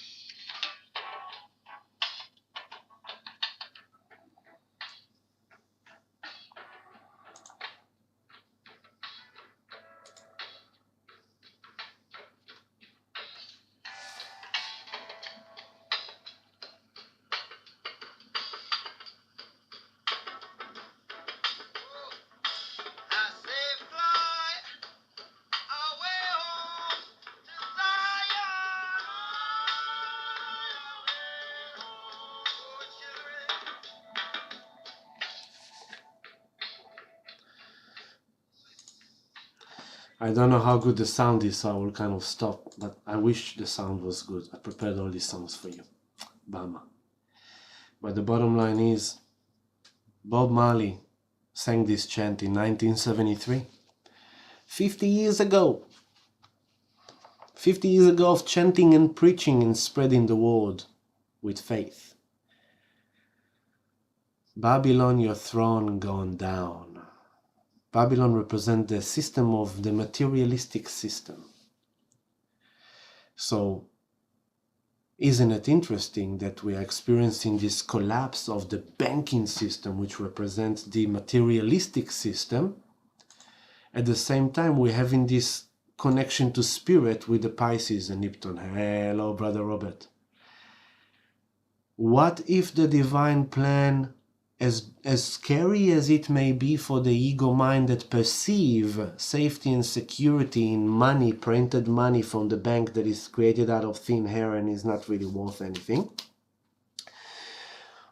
I don't know how good the sound is, so I will kind of stop, but I wish the sound was good. I prepared all these songs for you. Bama. But the bottom line is, Bob Marley sang this chant in 1973. 50 years ago. 50 years ago of chanting and preaching and spreading the word with faith. Babylon, your throne gone down. Babylon represents the system of the materialistic system. So, isn't it interesting that we are experiencing this collapse of the banking system, which represents the materialistic system? At the same time, we're having this connection to spirit with the Pisces and Neptune. Hello, Brother Robert. What if the divine plan, as scary as it may be for the ego mind that perceive safety and security in money, printed money from the bank that is created out of thin air and is not really worth anything?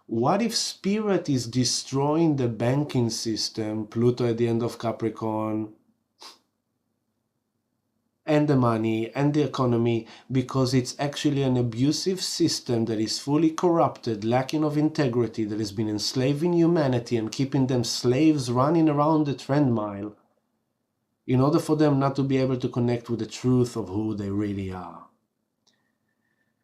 What if spirit is destroying the banking system, Pluto at the end of Capricorn, and the money and the economy, because it's actually an abusive system that is fully corrupted, lacking of integrity, that has been enslaving humanity and keeping them slaves running around the trend mile in order for them not to be able to connect with the truth of who they really are?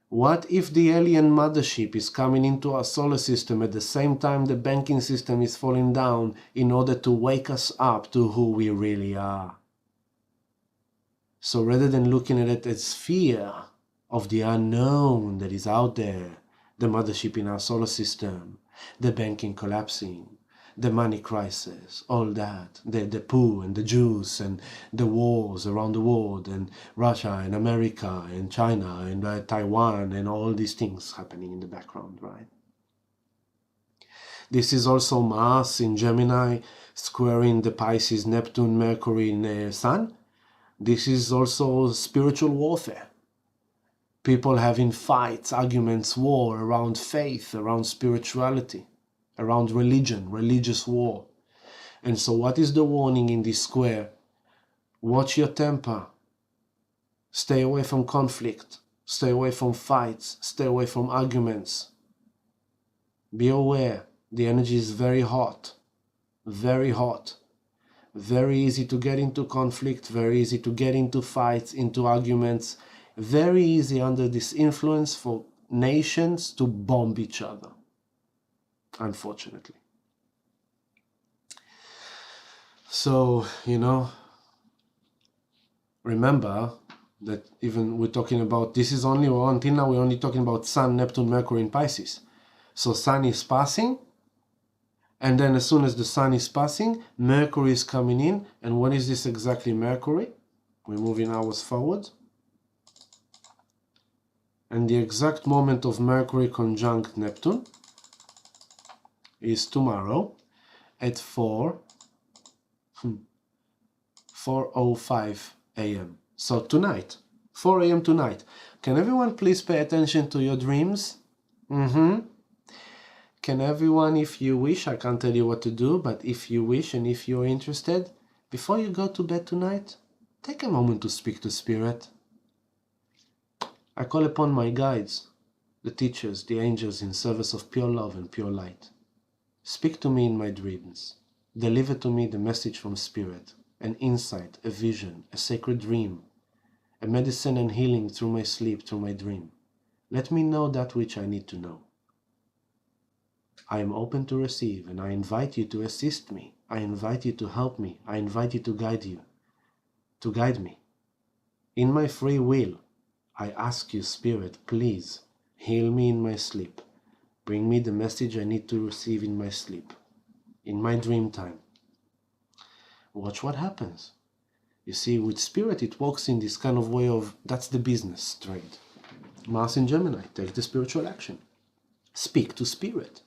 What if the alien mothership is coming into our solar system at the same time the banking system is falling down in order to wake us up to who we really are? So rather than looking at it as fear of the unknown that is out there, the mothership in our solar system, the banking collapsing, the money crisis, all that, the poo and the Jews and the wars around the world, and Russia and America and China and Taiwan and all these things happening in the background, right? This is also Mars in Gemini squaring the Pisces, Neptune, Mercury in the Sun. This is also spiritual warfare. People having fights, arguments, war around faith, around spirituality, around religion, religious war. And so what is the warning in this square? Watch your temper. Stay away from conflict. Stay away from fights. Stay away from arguments. Be aware. The energy is very hot. Very hot. Very easy to get into conflict, very easy to get into fights, into arguments, very easy under this influence for nations to bomb each other, unfortunately. So, remember that even we're talking about, until now we're only talking about Sun, Neptune, Mercury in Pisces. So Sun is passing, and then as soon as the Sun is passing, Mercury is coming in. And what is this exactly, Mercury? We're moving hours forward. And the exact moment of Mercury conjunct Neptune is tomorrow at 4:05 a.m. So tonight, 4 a.m. tonight. Can everyone please pay attention to your dreams? Can everyone, if you wish, I can't tell you what to do, but if you wish and if you're interested, before you go to bed tonight, take a moment to speak to Spirit. I call upon my guides, the teachers, the angels in service of pure love and pure light. Speak to me in my dreams. Deliver to me the message from Spirit, an insight, a vision, a sacred dream, a medicine and healing through my sleep, through my dream. Let me know that which I need to know. I am open to receive, and I invite you to assist me. I invite you to help me. I invite you to guide me. In my free will, I ask you, Spirit, please heal me in my sleep. Bring me the message I need to receive in my sleep, in my dream time. Watch what happens. You see, with Spirit, it works in this kind of way of, that's the business trade. Mars in Gemini, take the spiritual action. Speak to Spirit.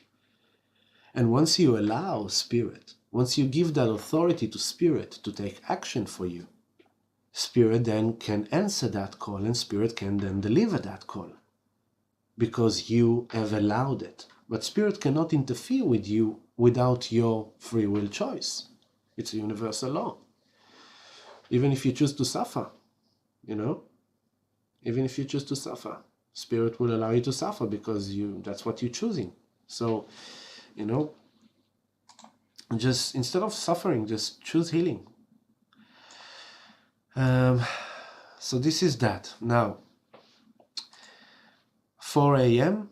And once you allow Spirit, once you give that authority to Spirit to take action for you, Spirit then can answer that call, and Spirit can then deliver that call, because you have allowed it. But Spirit cannot interfere with you without your free will choice. It's a universal law. Even if you choose to suffer, even if you choose to suffer, Spirit will allow you to suffer because that's what you're choosing. So, just instead of suffering, just choose healing. So this is that. Now, 4 a.m.,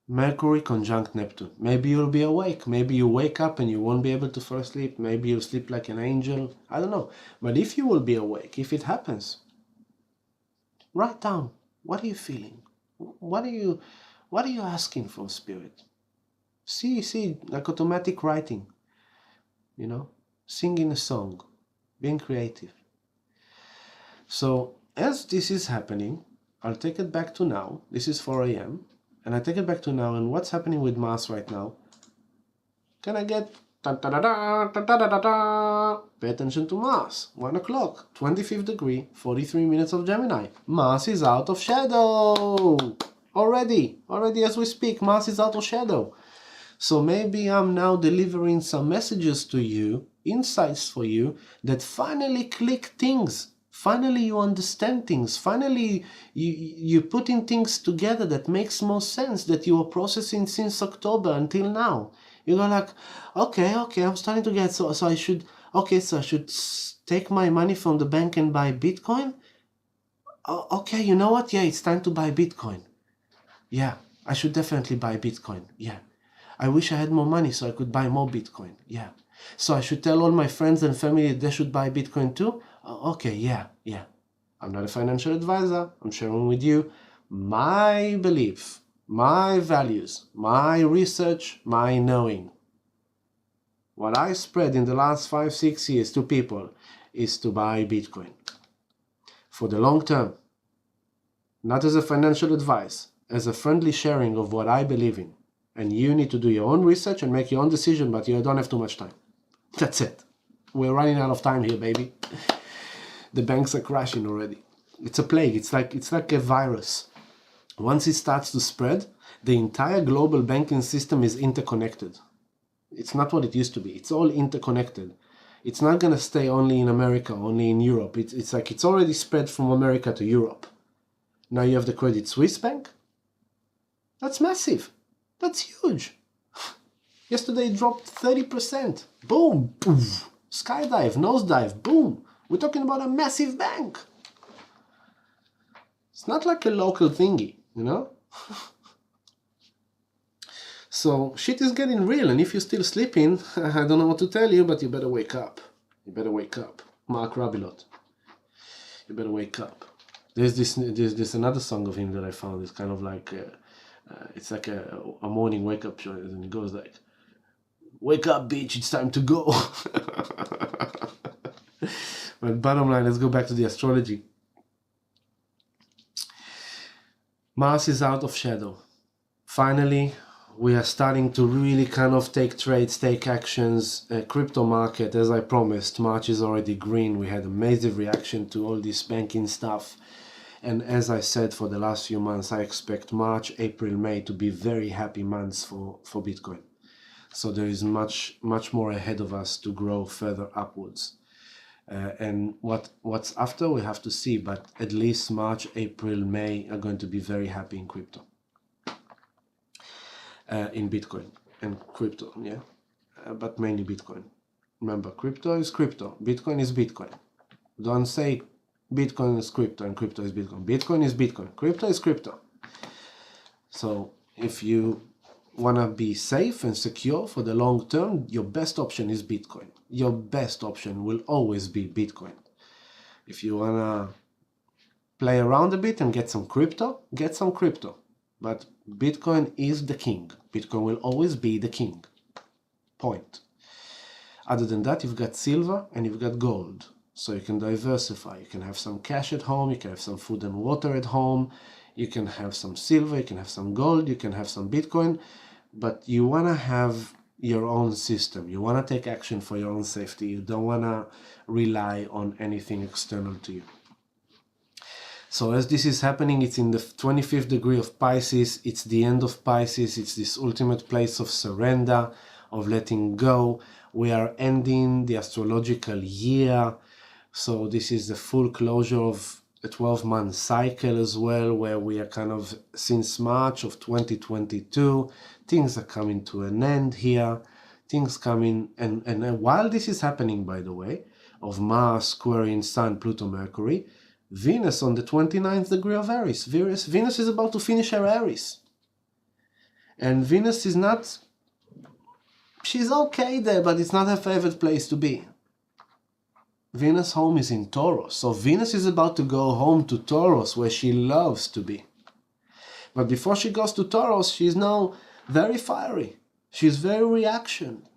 Mercury conjunct Neptune. Maybe you'll be awake. Maybe you wake up and you won't be able to fall asleep. Maybe you'll sleep like an angel. I don't know. But if you will be awake, if it happens, write down, what are you feeling? What are you asking from spirit? See, like automatic writing, singing a song, being creative. So as this is happening, I'll take it back to now. This is 4 a.m. and I take it back to now, and what's happening with Mars right now? Can I get pay attention to Mars. 1 o'clock, 25th degree, 43 minutes of Gemini. Mars is out of shadow. Already as we speak, Mars is out of shadow. So maybe I'm now delivering some messages to you, insights for you, that finally click things. Finally you understand things. Finally you're putting things together that makes more sense, that you were processing since October until now. You go like, okay, I'm starting to get, so I should take my money from the bank and buy Bitcoin? Okay, you know what? Yeah, it's time to buy Bitcoin. Yeah, I should definitely buy Bitcoin. Yeah. I wish I had more money so I could buy more Bitcoin. Yeah. So I should tell all my friends and family they should buy Bitcoin too? Okay, yeah. I'm not a financial advisor. I'm sharing with you my belief, my values, my research, my knowing. What I spread in the last 5-6 years to people is to buy Bitcoin. For the long term. Not as a financial advice, as a friendly sharing of what I believe in. And you need to do your own research and make your own decision, but you don't have too much time. That's it. We're running out of time here, baby. The banks are crashing already. It's a plague. It's like a virus. Once it starts to spread, the entire global banking system is interconnected. It's not what it used to be. It's all interconnected. It's not going to stay only in America, only in Europe. It's like it's already spread from America to Europe. Now you have the Credit Suisse Bank. That's massive. That's huge. Yesterday it dropped 30%. Boom. Poof. Skydive, nosedive, boom. We're talking about a massive bank. It's not like a local thingy, So shit is getting real, and if you're still sleeping, I don't know what to tell you, but you better wake up. Mark Rabilot. You better wake up. There's another song of him that I found. It's kind of like it's like a morning wake up show, and it goes like, "Wake up, bitch! It's time to go." But bottom line, let's go back to the astrology. Mars is out of shadow. Finally, we are starting to really kind of take trades, take actions. Crypto market, as I promised, March is already green. We had a massive reaction to all this banking stuff. And as I said, for the last few months, I expect March, April, May to be very happy months for Bitcoin. So there is much more ahead of us to grow further upwards. And what's after, we have to see. But at least March, April, May are going to be very happy in crypto. In Bitcoin and crypto, yeah. But mainly Bitcoin. Remember, crypto is crypto. Bitcoin is Bitcoin. Don't say Bitcoin is crypto and crypto is Bitcoin. Bitcoin is Bitcoin. Crypto is crypto. So if you want to be safe and secure for the long term, your best option is Bitcoin. Your best option will always be Bitcoin. If you want to play around a bit and get some crypto, get some crypto. But Bitcoin is the king. Bitcoin will always be the king. Point. Other than that, you've got silver and you've got gold. So you can diversify. You can have some cash at home. You can have some food and water at home. You can have some silver. You can have some gold. You can have some Bitcoin. But you want to have your own system. You want to take action for your own safety. You don't want to rely on anything external to you. So as this is happening, it's in the 25th degree of Pisces. It's the end of Pisces. It's this ultimate place of surrender, of letting go. We are ending the astrological year. So this is the full closure of a 12-month cycle as well, where we are kind of, since March of 2022, things are coming to an end here. Things coming, and while this is happening, by the way, of Mars squaring Sun, Pluto, Mercury, Venus on the 29th degree of Aries. Venus is about to finish her Aries. And Venus is not, she's okay there, but it's not her favorite place to be. Venus' home is in Taurus, so Venus is about to go home to Taurus, where she loves to be. But before she goes to Taurus, she's now very fiery. She's very reacting.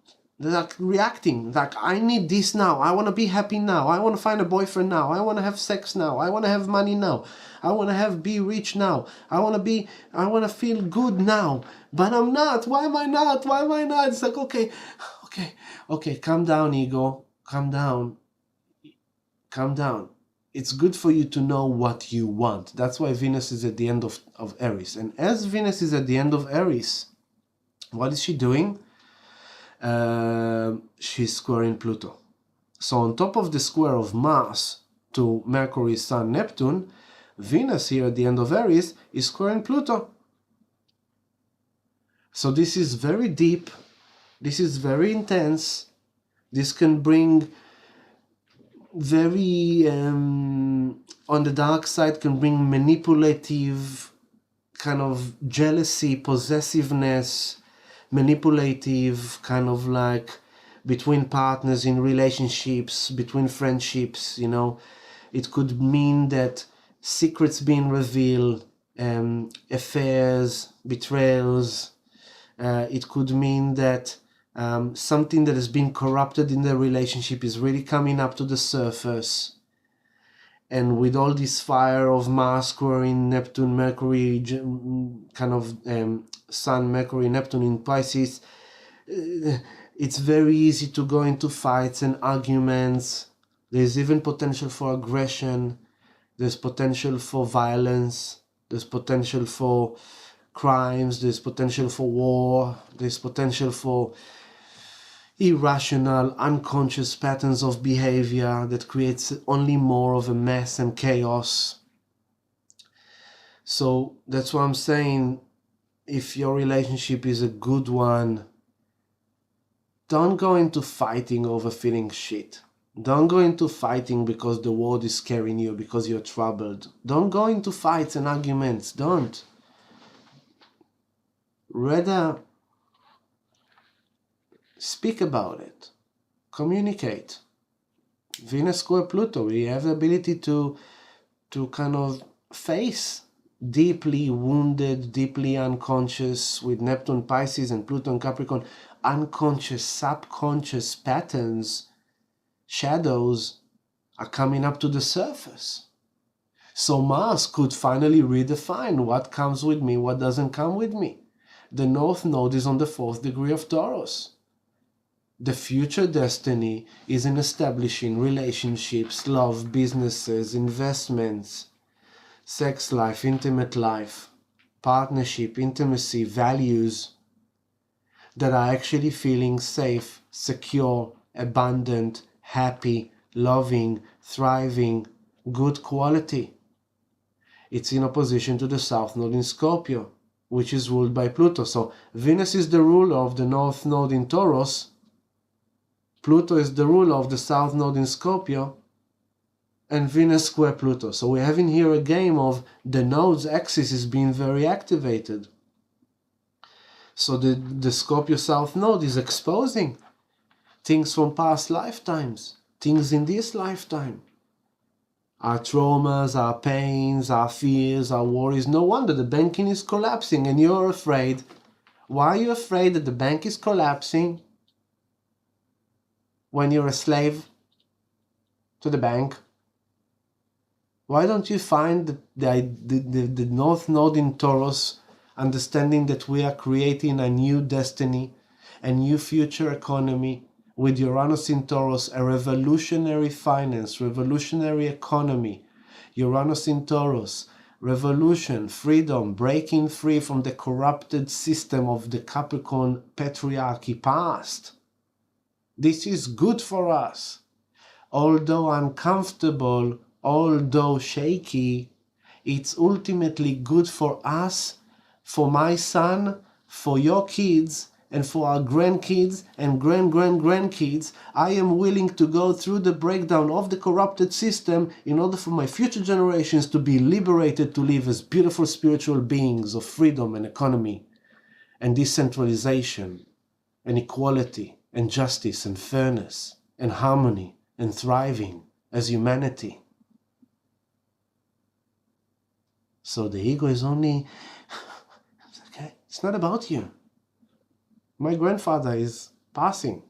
Like, I need this now. I want to be happy now. I want to find a boyfriend now. I want to have sex now. I want to have money now. I want to be rich now. I want to feel good now. But I'm not. Why am I not? Why am I not? It's like, okay, calm down, ego. Calm down. It's good for you to know what you want. That's why Venus is at the end of Aries. And as Venus is at the end of Aries, what is she doing? She's squaring Pluto. So on top of the square of Mars to Mercury, Sun, Neptune, Venus here at the end of Aries is squaring Pluto. So this is very deep. This is very intense. This can bring very, on the dark side, can bring manipulative, kind of jealousy, possessiveness, manipulative, kind of like between partners in relationships, between friendships, It could mean that secrets being revealed, affairs, betrayals. It could mean that something that has been corrupted in the relationship is really coming up to the surface. And with all this fire of Mars squaring Neptune, Mercury, kind of Sun, Mercury, Neptune in Pisces, it's very easy to go into fights and arguments. There's even potential for aggression. There's potential for violence. There's potential for crimes. There's potential for war. There's potential for irrational, unconscious patterns of behavior that creates only more of a mess and chaos. So that's why I'm saying, if your relationship is a good one, don't go into fighting over feeling shit. Don't go into fighting because the world is scaring you, because you're troubled. Don't go into fights and arguments. Don't. Rather, speak about it. Communicate. Venus square Pluto, we have the ability to kind of face deeply wounded, deeply unconscious, with Neptune Pisces and Pluto and Capricorn, unconscious, subconscious patterns, shadows are coming up to the surface. So Mars could finally redefine what comes with me, what doesn't come with me. The North Node is on the 4th degree of Taurus. The future destiny is in establishing relationships, love, businesses, investments, sex life, intimate life, partnership, intimacy, values that are actually feeling safe, secure, abundant, happy, loving, thriving, good quality. It's in opposition to the South Node in Scorpio, which is ruled by Pluto. So Venus is the ruler of the North Node in Taurus. Pluto is the ruler of the South Node in Scorpio, and Venus square Pluto. So we're having here a game of the node's axis is being very activated. So the Scorpio South Node is exposing things from past lifetimes, things in this lifetime. Our traumas, our pains, our fears, our worries. No wonder the banking is collapsing and you're afraid. Why are you afraid that the bank is collapsing when you're a slave to the bank? Why don't you find the North Node in Taurus, understanding that we are creating a new destiny, a new future economy, with Uranus in Taurus, a revolutionary finance, revolutionary economy. Uranus in Taurus, revolution, freedom, breaking free from the corrupted system of the Capricorn patriarchy past. This is good for us. Although uncomfortable, although shaky, it's ultimately good for us, for my son, for your kids, and for our grandkids and grandkids. I am willing to go through the breakdown of the corrupted system in order for my future generations to be liberated to live as beautiful spiritual beings of freedom and economy and decentralization and equality and justice and fairness and harmony and thriving as humanity. So the ego is only, okay, it's not about you. My grandfather is passing.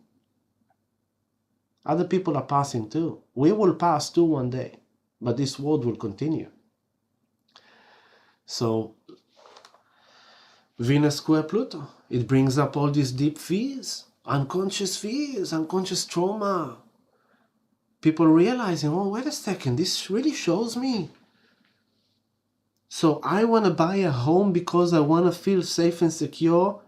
Other people are passing too. We will pass too one day, but this world will continue. So Venus square Pluto, it brings up all these deep fears, unconscious trauma. People realizing, oh, wait a second, this really shows me. So I want to buy a home because I want to feel safe and secure,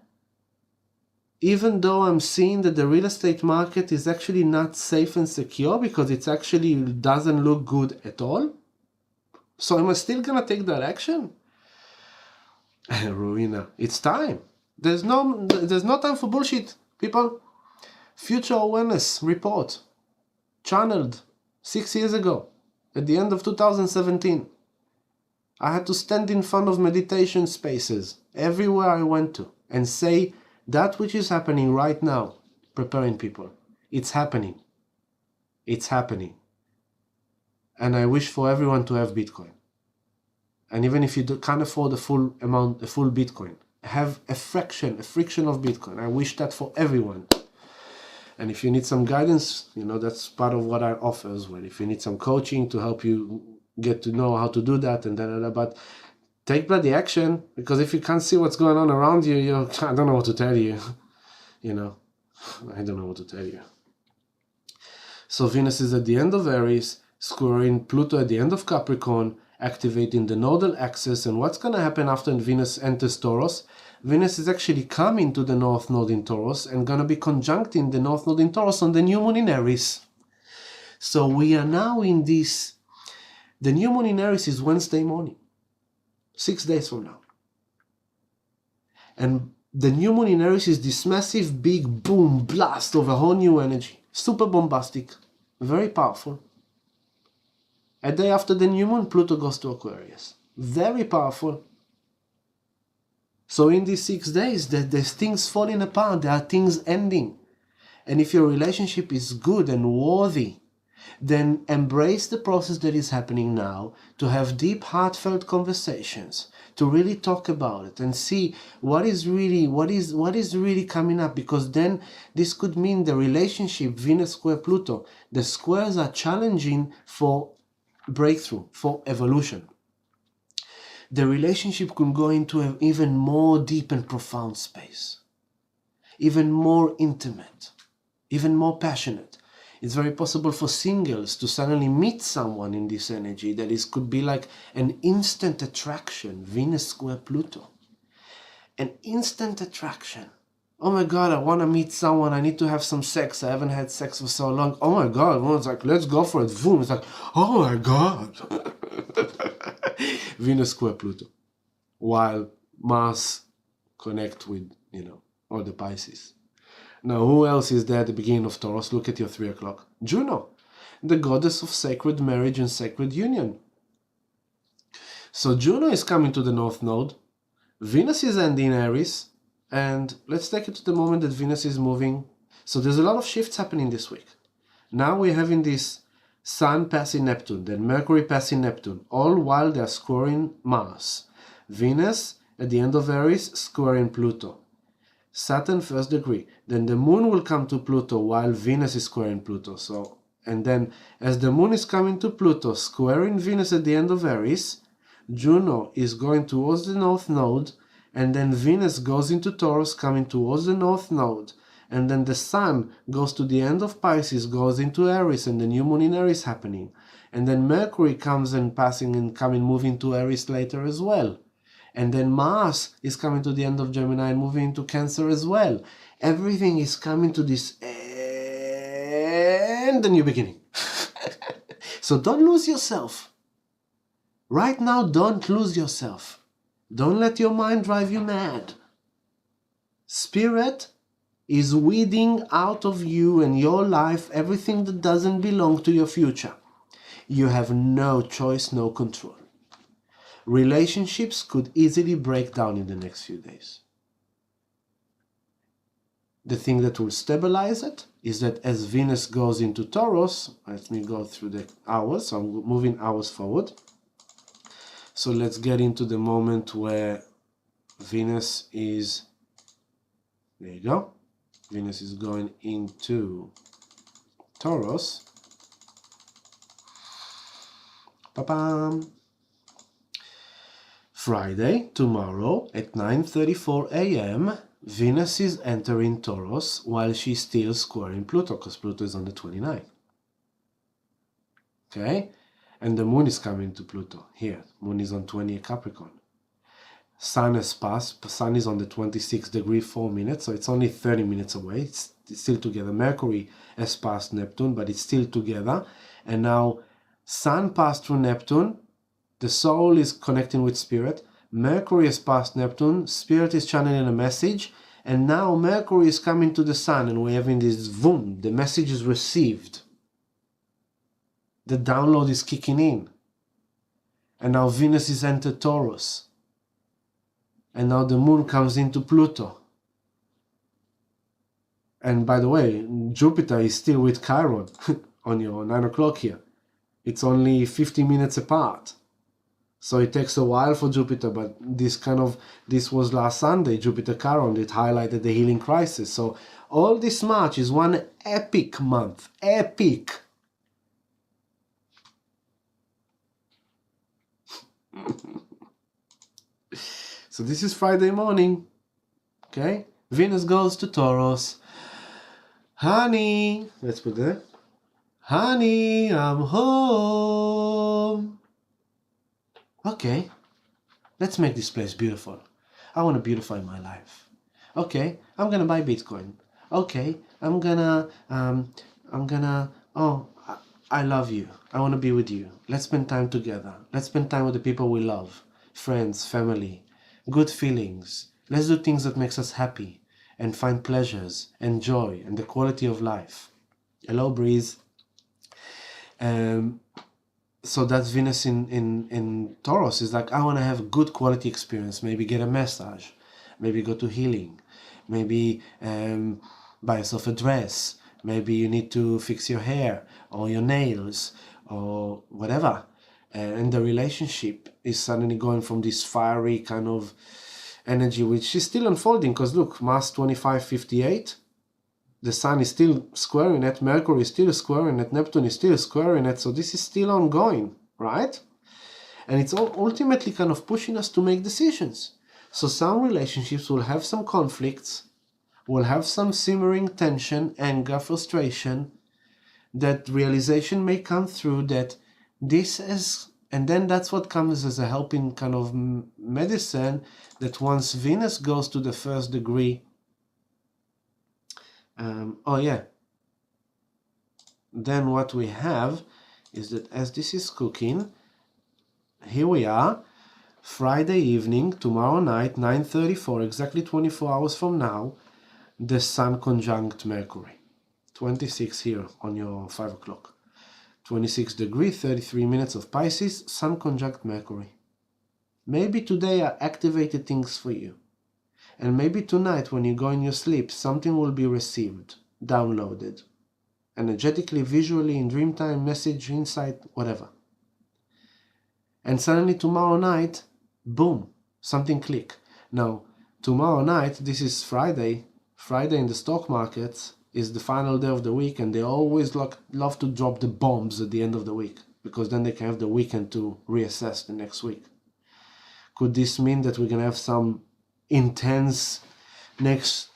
even though I'm seeing that the real estate market is actually not safe and secure because it actually doesn't look good at all. So am I still going to take that action? Rowena, it's time. There's no time for bullshit, people. Future awareness report, channeled 6 years ago, at the end of 2017. I had to stand in front of meditation spaces everywhere I went to and say that which is happening right now, preparing people. It's happening. It's happening. And I wish for everyone to have Bitcoin. And even if you can't afford a full Bitcoin, have a friction of Bitcoin. I wish that for everyone. And if you need some guidance, that's part of what I offer as well. If you need some coaching to help you get to know how to do that and but take bloody action, because if you can't see what's going on around you, I don't know what to tell you. I don't know what to tell you. So Venus is at the end of Aries, squaring Pluto at the end of Capricorn, activating the nodal axis. And what's going to happen after Venus enters Taurus? Venus is actually coming to the North Node in Taurus and going to be conjuncting the North Node in Taurus on the new moon in Aries. So we are now in this. The new moon in Aries is Wednesday morning, 6 days from now. And the new moon in Aries is this massive, big boom blast of a whole new energy. Super bombastic, very powerful. A day after the new moon, Pluto goes to Aquarius. Very powerful. So in these 6 days, there's things falling apart, there are things ending. And if your relationship is good and worthy, then embrace the process that is happening now, to have deep, heartfelt conversations, to really talk about it and see what is really coming up, because then this could mean the relationship, Venus square Pluto, the squares are challenging for breakthrough, for evolution. The relationship could go into an even more deep and profound space, even more intimate, even more passionate. It's very possible for singles to suddenly meet someone in this energy that could be like an instant attraction, Venus square Pluto. An instant attraction. Oh my God, I want to meet someone, I need to have some sex, I haven't had sex for so long. Oh my God, one's like, let's go for it, boom. It's like, oh my God. Venus square Pluto. While Mars connect with, all the Pisces. Now, who else is there at the beginning of Taurus? Look at your 3 o'clock. Juno, the goddess of sacred marriage and sacred union. So Juno is coming to the North Node. Venus is ending Aries. And let's take it to the moment that Venus is moving. So there's a lot of shifts happening this week. Now we're having this Sun passing Neptune, then Mercury passing Neptune, all while they're squaring Mars. Venus at the end of Aries squaring Pluto. Saturn first degree. Then the moon will come to Pluto while Venus is squaring Pluto. And then as the moon is coming to Pluto, squaring Venus at the end of Aries, Juno is going towards the North Node, and then Venus goes into Taurus, coming towards the North Node. And then the Sun goes to the end of Pisces, goes into Aries, and the new moon in Aries happening. And then Mercury comes and passing and moving to Aries later as well. And then Mars is coming to the end of Gemini and moving into Cancer as well. Everything is coming to this end, the new beginning. So don't lose yourself. Right now, don't lose yourself. Don't let your mind drive you mad. Spirit is weeding out of you and your life everything that doesn't belong to your future. You have no choice, no control. Relationships could easily break down in the next few days. the thing that will stabilize it is that as Venus goes into Taurus, let me go through the hours, so I'm moving hours forward. So let's get into the moment where Venus is, there you go, Venus is going into Taurus. Ba-bam. Friday, tomorrow at 9:34 a.m., Venus is entering Taurus while she's still squaring Pluto, because Pluto is on the 29th. Okay? And the moon is coming to Pluto. Here, moon is on 20 Capricorn. Sun has passed. Sun is on the 26th degree, 4 minutes, so it's only 30 minutes away. It's still together. Mercury has passed Neptune, but it's still together. And now, Sun passed through Neptune. The soul is connecting with spirit. Mercury has passed Neptune. Spirit is channeling a message. And now Mercury is coming to the Sun, and we're having this boom. The message is received. The download is kicking in. And now Venus is entered Taurus. And now the moon comes into Pluto. And by the way, Jupiter is still with Chiron on your 9 o'clock here. It's only 50 minutes apart. So it takes a while for Jupiter, but this was last Sunday, Jupiter Chiron, it highlighted the healing crisis. So all this March is one epic month. Epic. So this is Friday morning. Okay? Venus goes to Taurus. Honey, let's put that. Honey, I'm home. Okay, let's make this place beautiful. I want to beautify my life. Okay, I'm gonna buy Bitcoin. Okay, I love you. I want to be with you. Let's spend time together. Let's spend time with the people we love. Friends, family, good feelings. Let's do things that makes us happy and find pleasures and joy and the quality of life. Hello, Breeze. So that's Venus in Taurus. Is like, I want to have a good quality experience. Maybe get a massage. Maybe go to healing. Maybe buy yourself a dress. Maybe you need to fix your hair or your nails or whatever. And the relationship is suddenly going from this fiery kind of energy, which is still unfolding. Because look, Mars 2558. The Sun is still squaring it, Mercury is still squaring it, Neptune is still squaring it, so this is still ongoing, right? And it's all ultimately kind of pushing us to make decisions. So some relationships will have some conflicts, will have some simmering tension, anger, frustration, that realization may come through that this is, and then that's what comes as a helping kind of medicine, that once Venus goes to the first degree, then what we have is that as this is cooking, here we are, Friday evening, tomorrow night, 9:34, exactly 24 hours from now, the Sun conjunct Mercury. 26 here on your 5 o'clock. 26 degree, 33 minutes of Pisces, Sun conjunct Mercury. Maybe today I activated things for you. And maybe tonight when you go in your sleep, something will be received, downloaded, energetically, visually, in dream time, message, insight, whatever. And suddenly tomorrow night, boom, something click. Now, tomorrow night, this is Friday. Friday in the stock markets is the final day of the week, and they always love to drop the bombs at the end of the week, because then they can have the weekend to reassess the next week. Could this mean that we're going to have some intense next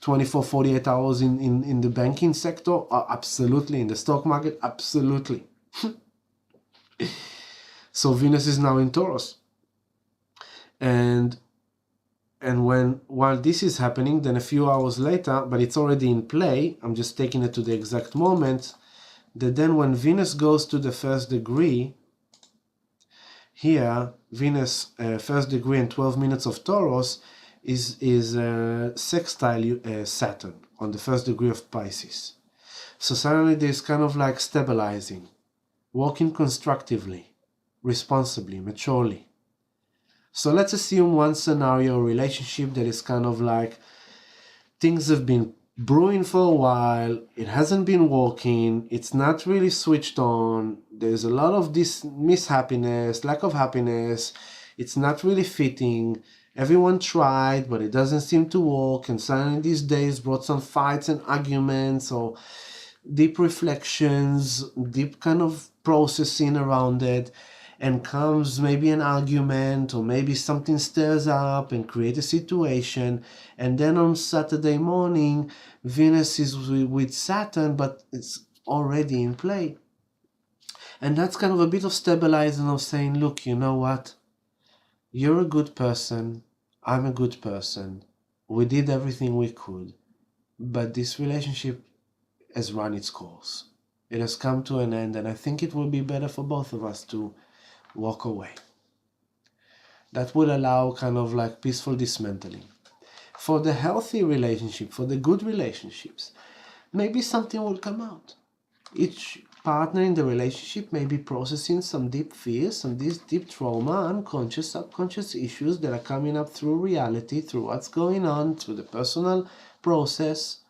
24, 48 hours in the banking sector? Absolutely. In the stock market? Absolutely. So Venus is now in Taurus. And while this is happening, then a few hours later, but it's already in play, I'm just taking it to the exact moment, that then when Venus goes to the first degree, here, Venus, first degree and 12 minutes of Taurus is sextile Saturn on the first degree of Pisces. So suddenly there's kind of like stabilizing, working constructively, responsibly, maturely. So let's assume one scenario, a relationship that is kind of like things have been brewing for a while, it hasn't been working, it's not really switched on, there's a lot of this mishappiness, lack of happiness, it's not really fitting, everyone tried but it doesn't seem to work, and suddenly these days brought some fights and arguments or deep reflections, deep kind of processing around it, and comes maybe an argument or maybe something stirs up and create a situation, and then on Saturday morning Venus is with Saturn, but it's already in play, and that's kind of a bit of stabilizing of saying, look, you know what, you're a good person, I'm a good person, we did everything we could, but this relationship has run its course, it has come to an end, and I think it will be better for both of us to walk away. That would allow kind of like peaceful dismantling. For the healthy relationship, for the good relationships, maybe something will come out. Each partner in the relationship may be processing some deep fears, some deep trauma, unconscious, subconscious issues that are coming up through reality, through what's going on, through the personal process.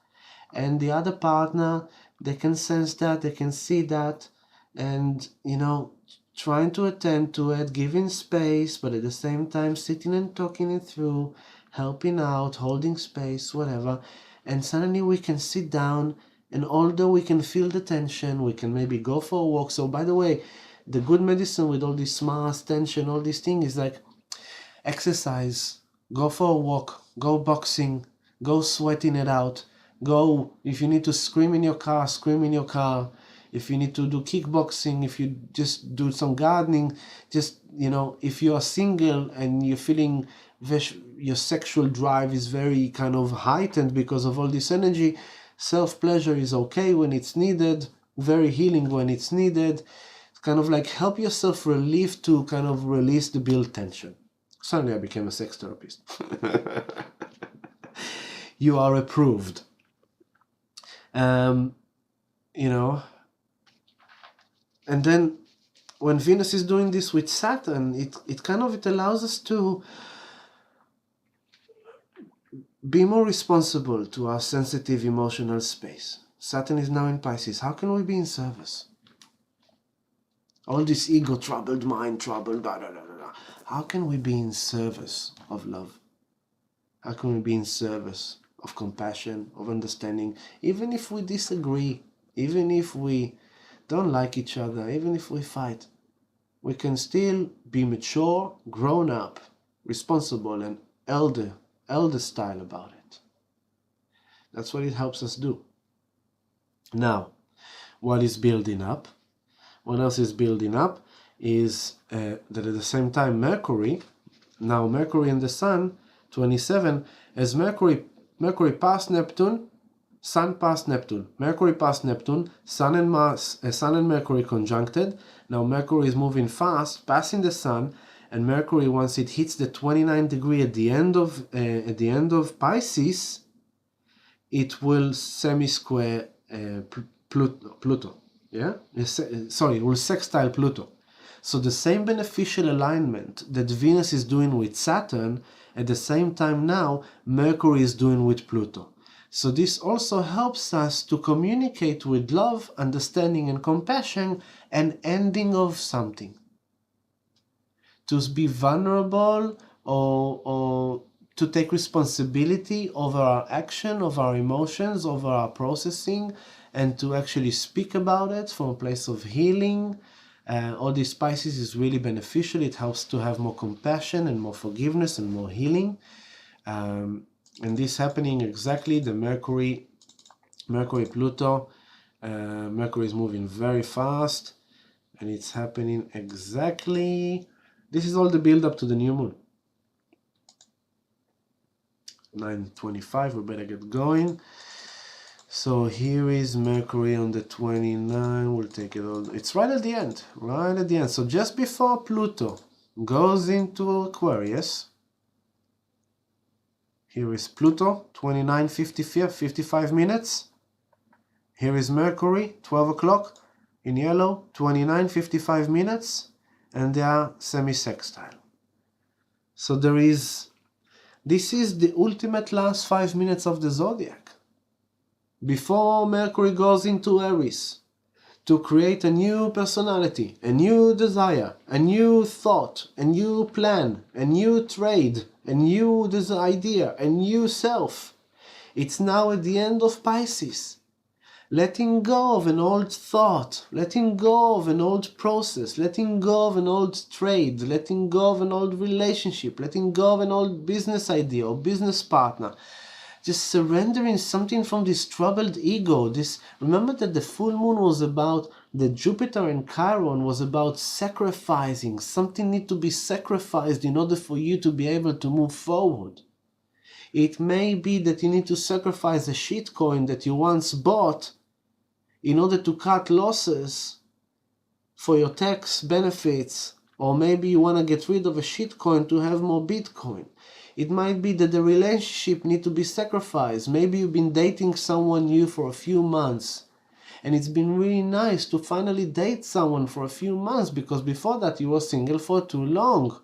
And the other partner, they can sense that, they can see that, and, you know, trying to attend to it, giving space, but at the same time sitting and talking it through, helping out, holding space, whatever. And suddenly we can sit down, and although we can feel the tension, we can maybe go for a walk. So by the way, the good medicine with all this mass tension, all these things, is like exercise, go for a walk, go boxing, go sweating it out, go, if you need to scream in your car, scream in your car. If you need to do kickboxing, if you just do some gardening, just, you know, if you are single and you're feeling your sexual drive is very kind of heightened because of all this energy, self-pleasure is okay when it's needed, very healing when it's needed. It's kind of like help yourself relieve to kind of release the build tension. Suddenly I became a sex therapist. You are approved. You know, and then when Venus is doing this with Saturn, it allows us to be more responsible to our sensitive emotional space. Saturn is now in Pisces. How can we be in service? All this ego, troubled mind, troubled, da, da, da, da, da. How can we be in service of love? How can we be in service of compassion, of understanding, even if we disagree, even if we don't like each other, even if we fight, we can still be mature, grown up, responsible, and elder style about it. That's what it helps us do. Now, what is building up? What else is building up is that at the same time Mercury and the Sun, 27, as Mercury past Neptune, Sun past Neptune, Mercury past Neptune, Sun and Mercury conjuncted. Now Mercury is moving fast, passing the Sun, and Mercury, once it hits the 29 degree at the end of Pisces, it will semi-square Pluto. Yeah, it will sextile Pluto. So the same beneficial alignment that Venus is doing with Saturn, at the same time now Mercury is doing with Pluto. So this also helps us to communicate with love, understanding, and compassion, an ending of something. To be vulnerable or to take responsibility over our action, over our emotions, over our processing, and to actually speak about it from a place of healing. All these Pisces is really beneficial. It helps to have more compassion and more forgiveness and more healing. And this happening exactly, the Mercury Pluto, Mercury is moving very fast, and it's happening exactly, this is all the build up to the new moon. 9:25, we better get going. So here is Mercury on the 29, we'll take it all, it's right at the end, So just before Pluto goes into Aquarius, here is Pluto, 29:55 minutes. Here is Mercury, 12 o'clock, in yellow, 29:55 minutes, and they are semi-sextile. So there is This is the ultimate last 5 minutes of the zodiac. Before Mercury goes into Aries, to create a new personality, a new desire, a new thought, a new plan, a new trade, a new idea, a new self. It's now at the end of Pisces. Letting go of an old thought, letting go of an old process, letting go of an old trade, letting go of an old relationship, letting go of an old business idea or business partner. Just surrendering something from this troubled ego. Remember that the full moon was about, the Jupiter and Chiron was about sacrificing. Something needs to be sacrificed in order for you to be able to move forward. It may be that you need to sacrifice a shitcoin that you once bought in order to cut losses for your tax benefits, or maybe you want to get rid of a shitcoin to have more Bitcoin. It might be that the relationship needs to be sacrificed. Maybe you've been dating someone new for a few months, and it's been really nice to finally date someone for a few months, because before that you were single for too long.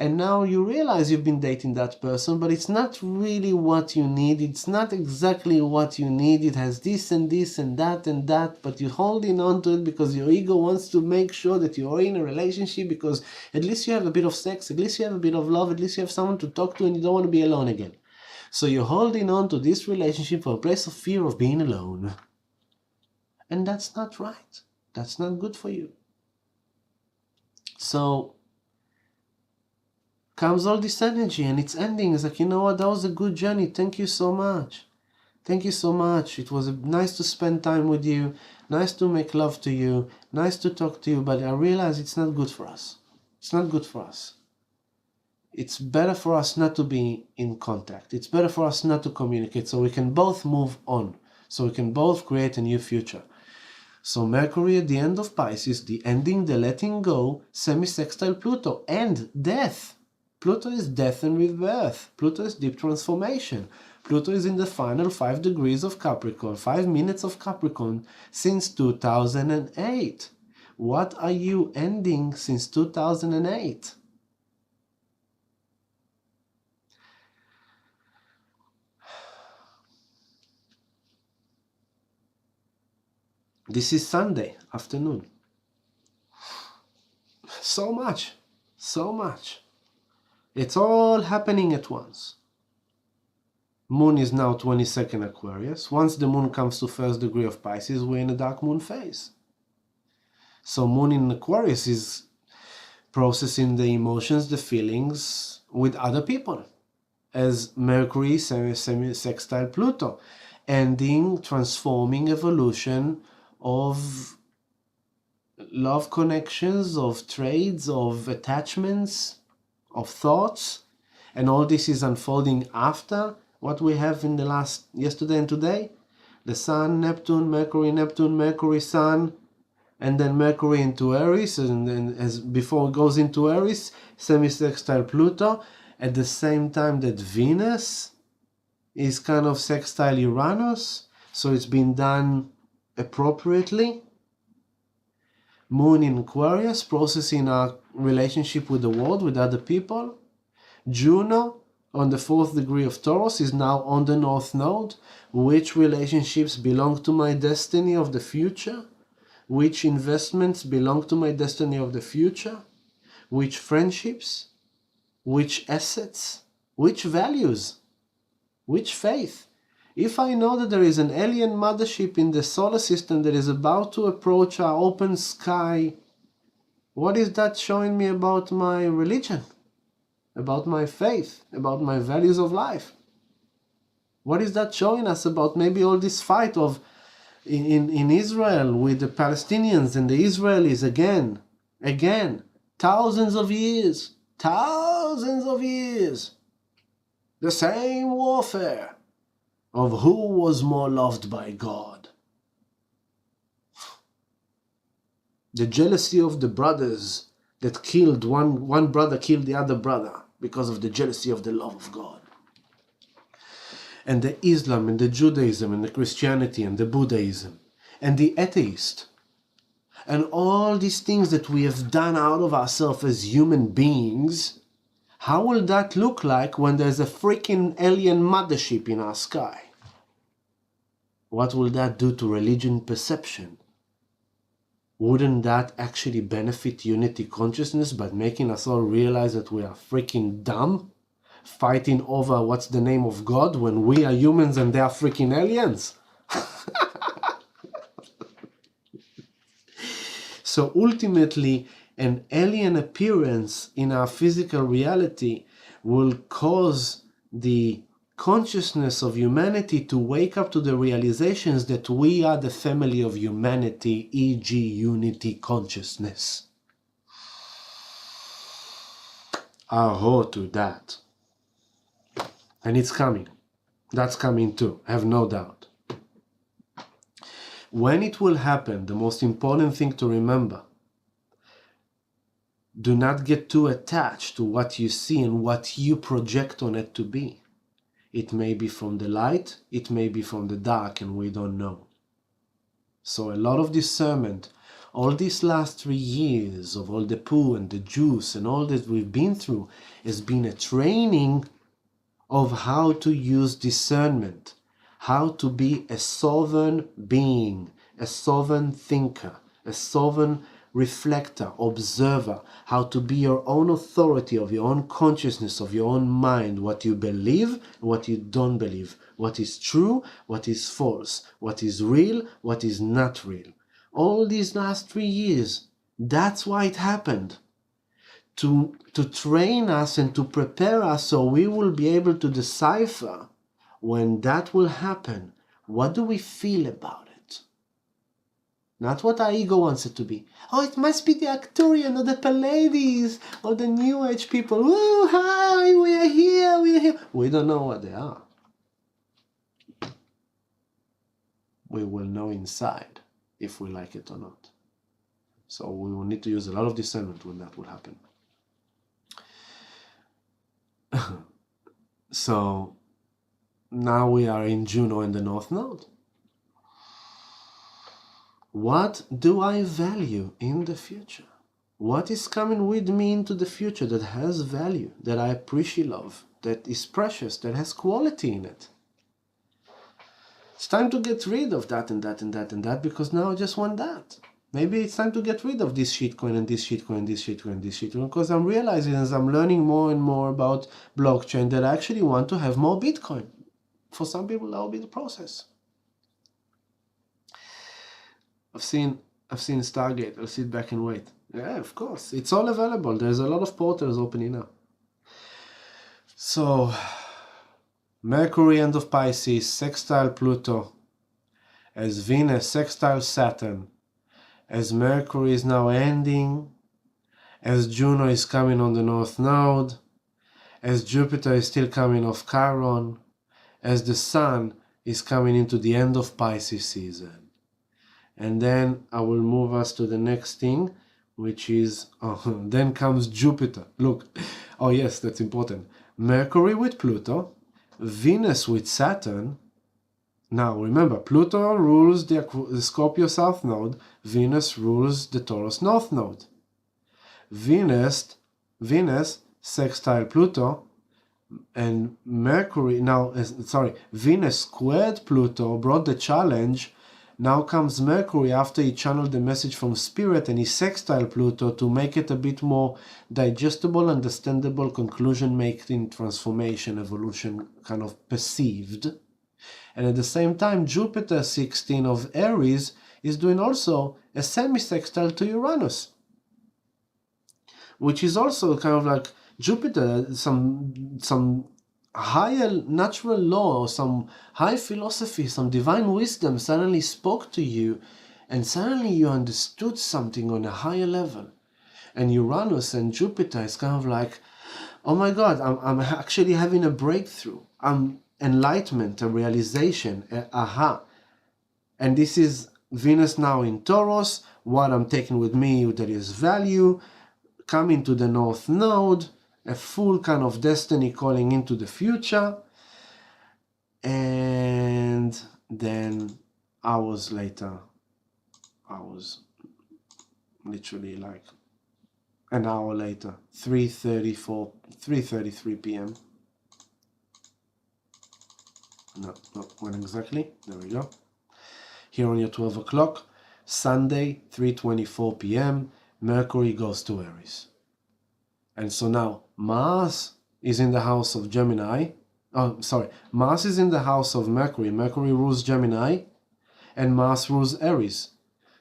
And now you realize you've been dating that person, but it's not really what you need. It's not exactly what you need. It has this and this and that, but you're holding on to it because your ego wants to make sure that you're in a relationship, because at least you have a bit of sex, at least you have a bit of love, at least you have someone to talk to, and you don't want to be alone again. So you're holding on to this relationship for a place of fear of being alone. And that's not right. That's not good for you. So comes all this energy, and it's ending. It's like, you know what, that was a good journey. Thank you so much. Thank you so much. It was nice to spend time with you, nice to make love to you, nice to talk to you, but I realize it's not good for us. It's not good for us. It's better for us not to be in contact. It's better for us not to communicate, so we can both move on, so we can both create a new future. So Mercury at the end of Pisces, the ending, the letting go, semi-sextile Pluto, and death. Pluto is death and rebirth. Pluto is deep transformation. Pluto is in the final 5 degrees of Capricorn, 5 minutes of Capricorn since 2008. What are you ending since 2008? This is Sunday afternoon. So much. It's all happening at once. Moon is now 22nd Aquarius. Once the moon comes to 1st degree of Pisces, we're in a dark moon phase. So moon in Aquarius is processing the emotions, the feelings with other people. As Mercury, semi-sextile Pluto, ending, transforming, evolution of love connections, of trades, of attachments, of thoughts, and all this is unfolding after what we have in the last yesterday and today. The Sun, Neptune, Mercury, Sun, and then Mercury into Aries, and then as before it goes into Aries, semi-sextile Pluto, at the same time that Venus is kind of sextile Uranus, so it's been done appropriately. Moon in Aquarius, processing our relationship with the world, with other people. Juno on the 4th degree of Taurus is now on the North Node. Which relationships belong to my destiny of the future? Which investments belong to my destiny of the future? Which friendships? Which assets? Which values? Which faith? If I know that there is an alien mothership in the solar system that is about to approach our open sky, what is that showing me about my religion? About my faith? About my values of life? What is that showing us about maybe all this fight of in Israel with the Palestinians and the Israelis again, thousands of years, the same warfare of who was more loved by God. The jealousy of the brothers that killed one brother killed the other brother because of the jealousy of the love of God. And the Islam and the Judaism and the Christianity and the Buddhism and the atheist and all these things that we have done out of ourselves as human beings, How will that look like when there's a freaking alien mothership in our sky? What will that do to religion perception? Wouldn't that actually benefit unity consciousness by making us all realize that we are freaking dumb? Fighting over what's the name of God when we are humans and they are freaking aliens? So ultimately, an alien appearance in our physical reality will cause the consciousness of humanity to wake up to the realizations that we are the family of humanity, e.g. unity consciousness. Aho to that. And it's coming. That's coming too, I have no doubt. When it will happen, the most important thing to remember, do not get too attached to what you see and what you project on it to be. It may be from the light, it may be from the dark, and we don't know. So a lot of discernment, all these last 3 years of all the poo and the juice and all that we've been through has been a training of how to use discernment, how to be a sovereign being, a sovereign thinker, a sovereign reflector, observer, how to be your own authority of your own consciousness, of your own mind, what you believe, what you don't believe, what is true, what is false, what is real, what is not real. All these last 3 years, that's why it happened. To train us and to prepare us so we will be able to decipher when that will happen, what do we feel about it? Not what our ego wants it to be. Oh, it must be the Arcturian or the Pallades or the New Age people. Woo, hi, we are here, we are here. We don't know what they are. We will know inside if we like it or not. So we will need to use a lot of discernment when that will happen. So now we are in Juno in the North Node. What do I value in the future? What is coming with me into the future that has value, that I appreciate love, that is precious, that has quality in it? It's time to get rid of that and that and that and that, because now I just want that. Maybe it's time to get rid of this shitcoin and this shitcoin and this shitcoin and this shitcoin, because I'm realizing as I'm learning more and more about blockchain that I actually want to have more Bitcoin. For some people, that will be the process. I've seen Stargate. I'll sit back and wait. Yeah, of course. It's all available. There's a lot of portals opening up. So, Mercury, end of Pisces, sextile Pluto, as Venus, sextile Saturn, as Mercury is now ending, as Juno is coming on the North Node, as Jupiter is still coming off Chiron, as the Sun is coming into the end of Pisces season. And then I will move us to the next thing, which is, then comes Jupiter. Look, oh yes, that's important. Mercury with Pluto, Venus with Saturn. Now remember, Pluto rules the Scorpio South Node, Venus rules the Taurus North Node. Venus sextile Pluto, and Mercury, Venus squared Pluto brought the challenge. Now comes Mercury after he channeled the message from Spirit and he sextile Pluto to make it a bit more digestible, understandable, conclusion-making, transformation, evolution kind of perceived. And at the same time, Jupiter 16 of Aries is doing also a semi-sextile to Uranus, which is also kind of like Jupiter, some higher natural law, some high philosophy, some divine wisdom suddenly spoke to you, and suddenly you understood something on a higher level. And Uranus and Jupiter is kind of like, oh my God, I'm actually having a breakthrough. I'm enlightenment, a realization, aha. And this is Venus now in Taurus, what I'm taking with me that is value, coming to the North Node, a full kind of destiny calling into the future. And then hours later, I was literally like an hour later, 3:33 p.m. No, not when exactly. There we go. Here on your 12 o'clock, Sunday, 3:24 p.m., Mercury goes to Aries. And so now Mars is in the house of Gemini. Oh, sorry. Mars is in the house of Mercury. Mercury rules Gemini and Mars rules Aries.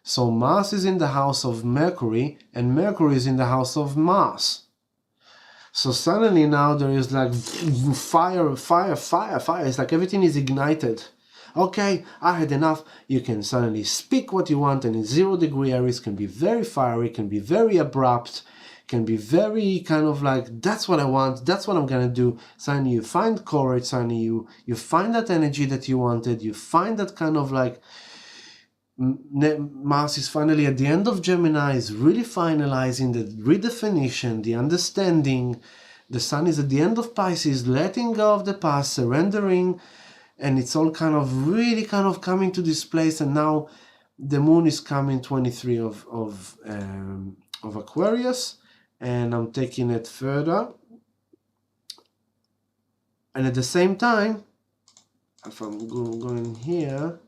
So Mars is in the house of Mercury and Mercury is in the house of Mars. So suddenly now there is like fire. It's like everything is ignited. Okay, I had enough. You can suddenly speak what you want, and in 0-degree Aries can be very fiery, can be very abrupt, can be very kind of like, that's what I want, that's what I'm gonna do. Suddenly you find courage, suddenly you find that energy that you wanted, you find that kind of like, Mars is finally at the end of Gemini, is really finalizing the redefinition, the understanding. The Sun is at the end of Pisces, letting go of the past, surrendering, and it's all kind of really kind of coming to this place. And now the Moon is coming 23 of Aquarius, and I'm taking it further. And at the same time, if I'm going here,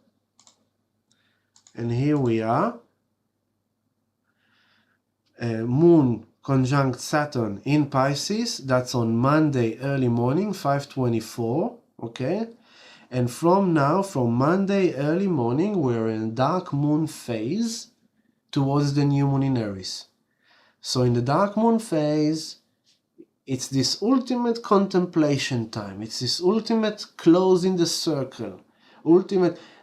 and here we are, Moon conjunct Saturn in Pisces. That's on Monday early morning, 5:24. Okay, and from Monday early morning, we're in dark moon phase towards the new moon in Aries. So in the dark moon phase, it's this ultimate contemplation time. It's this ultimate closing the circle.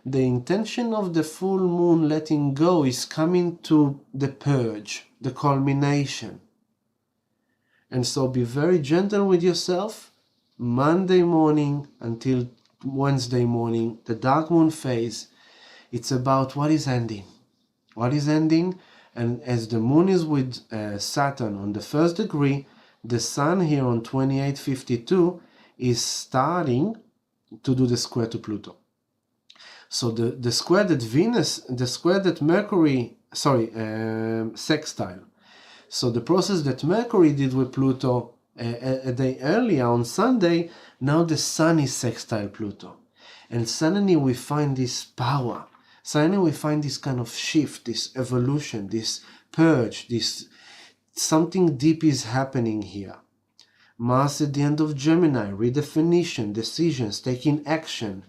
The intention of the full moon letting go is coming to the purge, the culmination. And so be very gentle with yourself. Monday morning until Wednesday morning, the dark moon phase, it's about what is ending. What is ending? And as the moon is with Saturn on the 1st degree, the Sun here on 2852 is starting to do the square to Pluto. So the square that Mercury, sextile. So the process that Mercury did with Pluto a day earlier on Sunday, now the Sun is sextile Pluto. And suddenly we find this power. Suddenly we find this kind of shift, this evolution, this purge, this something deep is happening here. Mars at the end of Gemini, redefinition, decisions, taking action.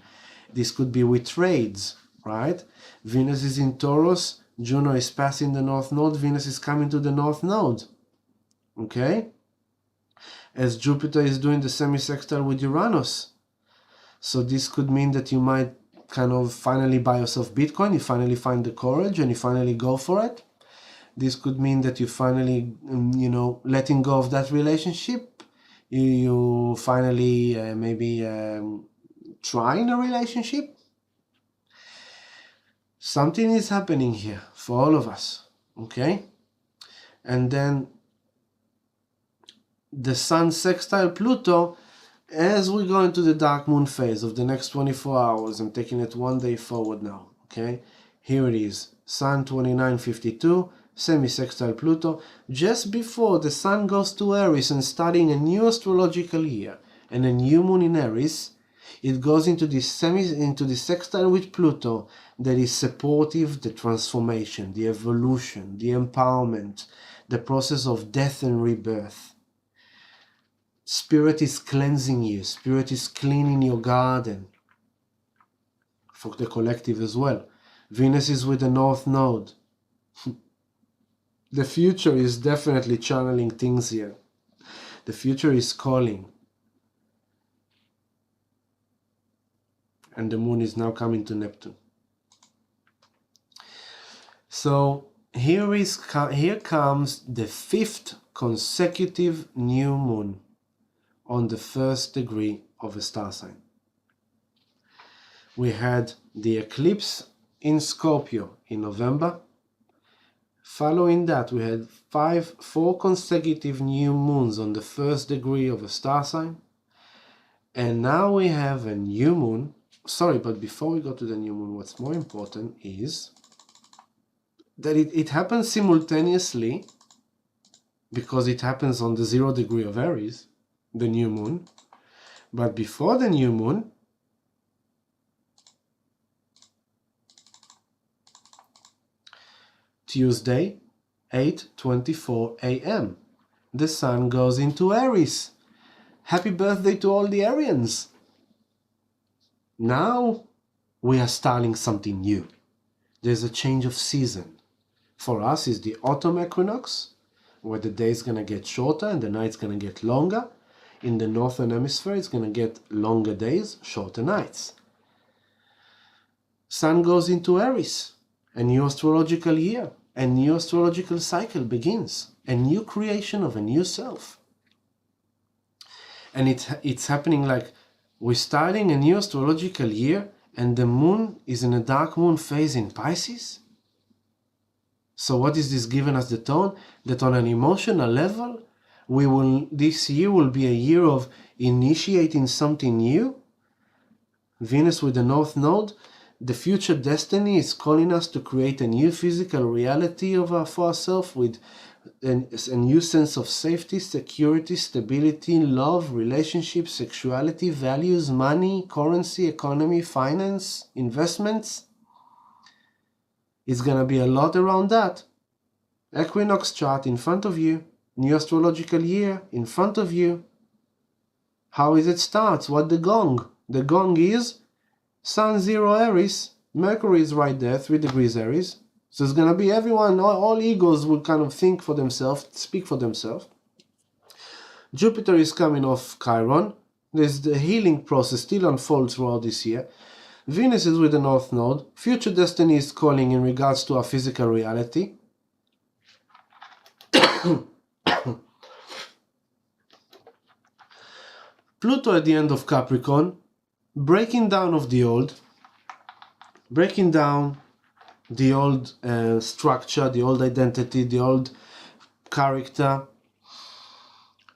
This could be with trades, right? Venus is in Taurus, Juno is passing the North Node, Venus is coming to the North Node, okay? As Jupiter is doing the semi-sextile with Uranus. So this could mean that you might kind of finally buy yourself Bitcoin, you finally find the courage and you finally go for it. This could mean that you finally, letting go of that relationship. You finally trying a relationship. Something is happening here for all of us, okay? And then the Sun sextile Pluto, as we go into the dark moon phase of the next 24 hours, I'm taking it one day forward now, okay? Here it is, Sun 2952, semi-sextile Pluto, just before the Sun goes to Aries and starting a new astrological year and a new moon in Aries, it goes into the sextile with Pluto that is supportive, the transformation, the evolution, the empowerment, the process of death and rebirth. Spirit is cleansing you. Spirit is cleaning your garden. For the collective as well. Venus is with the North Node. The future is definitely channeling things here. The future is calling. And the moon is now coming to Neptune. So here comes the 5th consecutive new moon on the 1st degree of a star sign. We had the eclipse in Scorpio in November. Following that, we had 4 consecutive new moons on the 1st degree of a star sign. And now we have a new moon. Sorry, but before we go to the new moon, what's more important is that it happens simultaneously because it happens on the 0 degree of Aries, the new moon. But before the new moon, Tuesday, 8:24 a.m., the sun goes into Aries. Happy birthday to all the Arians. Now we are starting something new. There's a change of season. For us is the autumn equinox, where the day is going to get shorter and the night's going to get longer. In the northern hemisphere, it's going to get longer days, shorter nights. Sun goes into Aries. A new astrological year, a new astrological cycle begins. A new creation of a new self. And it's happening like we're starting a new astrological year and the moon is in a dark moon phase in Pisces. So what is this giving us the tone? That on an emotional level, this year will be a year of initiating something new. Venus with the North Node, the future destiny is calling us to create a new physical reality for ourselves with a new sense of safety, security, stability, love, relationships, sexuality, values, money, currency, economy, finance, investments. It's going to be a lot around that. Equinox chart in front of you. New astrological year in front of you. How is it starts? What the gong? The gong is Sun 0 Aries. Mercury is right there, 3 degrees Aries. So it's going to be everyone, all egos will kind of think for themselves, speak for themselves. Jupiter is coming off Chiron. There's the healing process still unfolds throughout this year. Venus is with the North Node. Future destiny is calling in regards to our physical reality. Pluto at the end of Capricorn, breaking down of the old, breaking down the old structure, the old identity, the old character,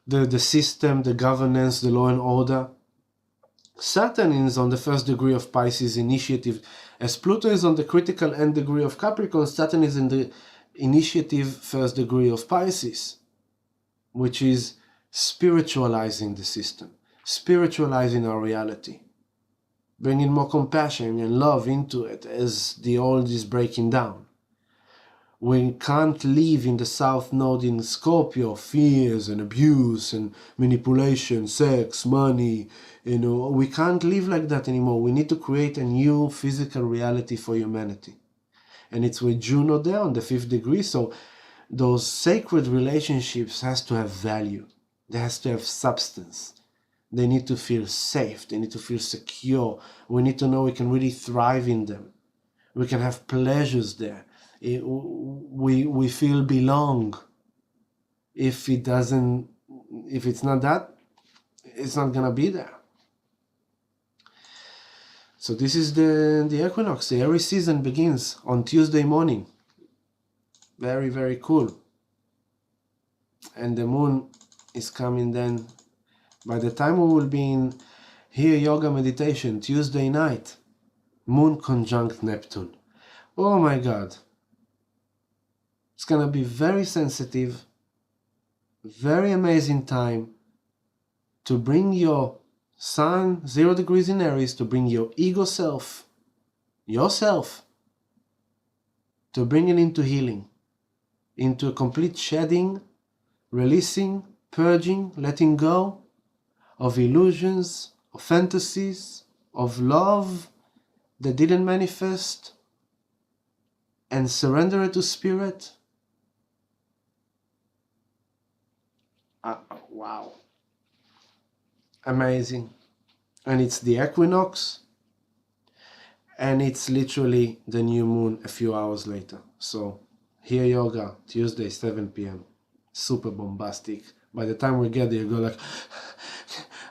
the system, the governance, the law and order. Saturn is on the first degree of Pisces initiative. As Pluto is on the critical end degree of Capricorn, Saturn is in the initiative first degree of Pisces, which is spiritualizing the system, spiritualizing our reality, bringing more compassion and love into it as the old is breaking down. We can't live in the South Node in Scorpio, fears and abuse and manipulation, sex, money, we can't live like that anymore. We need to create a new physical reality for humanity. And it's with Juno there on the 5th degree, so those sacred relationships has to have value. They has to have substance. They need to feel safe. They need to feel secure. We need to know we can really thrive in them. We can have pleasures there. We feel belong. If it's not that, it's not gonna be there. So this is the equinox. The Aries season begins on Tuesday morning. Very, very cool. And the moon is coming then. By the time we will be in here yoga meditation, Tuesday night, moon conjunct Neptune. Oh my God. It's going to be very sensitive, very amazing time to bring your sun, 0 degrees in Aries, to bring your ego self, yourself, to bring it into healing, into a complete shedding, releasing, purging, letting go of illusions, of fantasies, of love that didn't manifest, and surrender it to spirit. Wow. Amazing. And it's the equinox, and it's literally the new moon a few hours later. So here yoga, Tuesday, 7 p.m. Super bombastic. By the time we get there, you go like,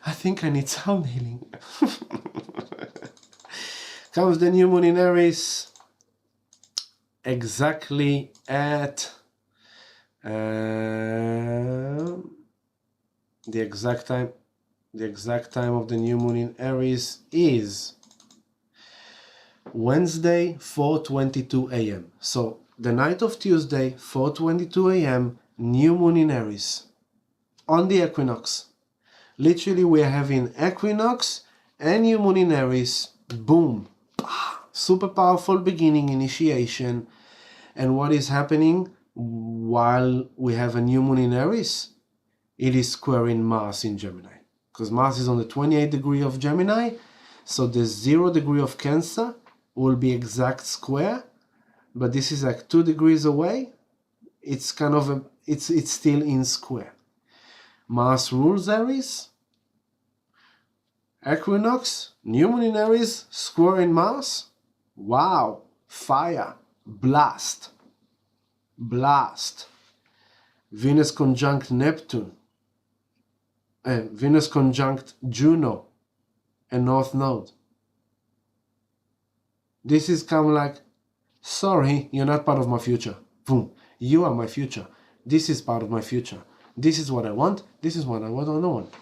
I think I need sound healing. Comes the new moon in Aries exactly at the exact time of the new moon in Aries is Wednesday, 4:22 a.m. So the night of Tuesday, 4:22 a.m., new moon in Aries on the equinox. Literally, we are having equinox and new moon in Aries. Boom. Super powerful beginning, initiation. And what is happening while we have a new moon in Aries? It is squaring Mars in Gemini. Because Mars is on the 28th degree of Gemini. So the 0 degree of Cancer will be exact square. But this is like 2 degrees away. It's kind of it's still in square. Mars rules Aries. Equinox, new moon in Aries, square in Mars. Wow, fire, blast, blast. Venus conjunct Neptune, Venus conjunct Juno and North Node. This is kind of like, sorry, you're not part of my future. Boom, you are my future. This is part of my future. This is what I want. This is what I don't want.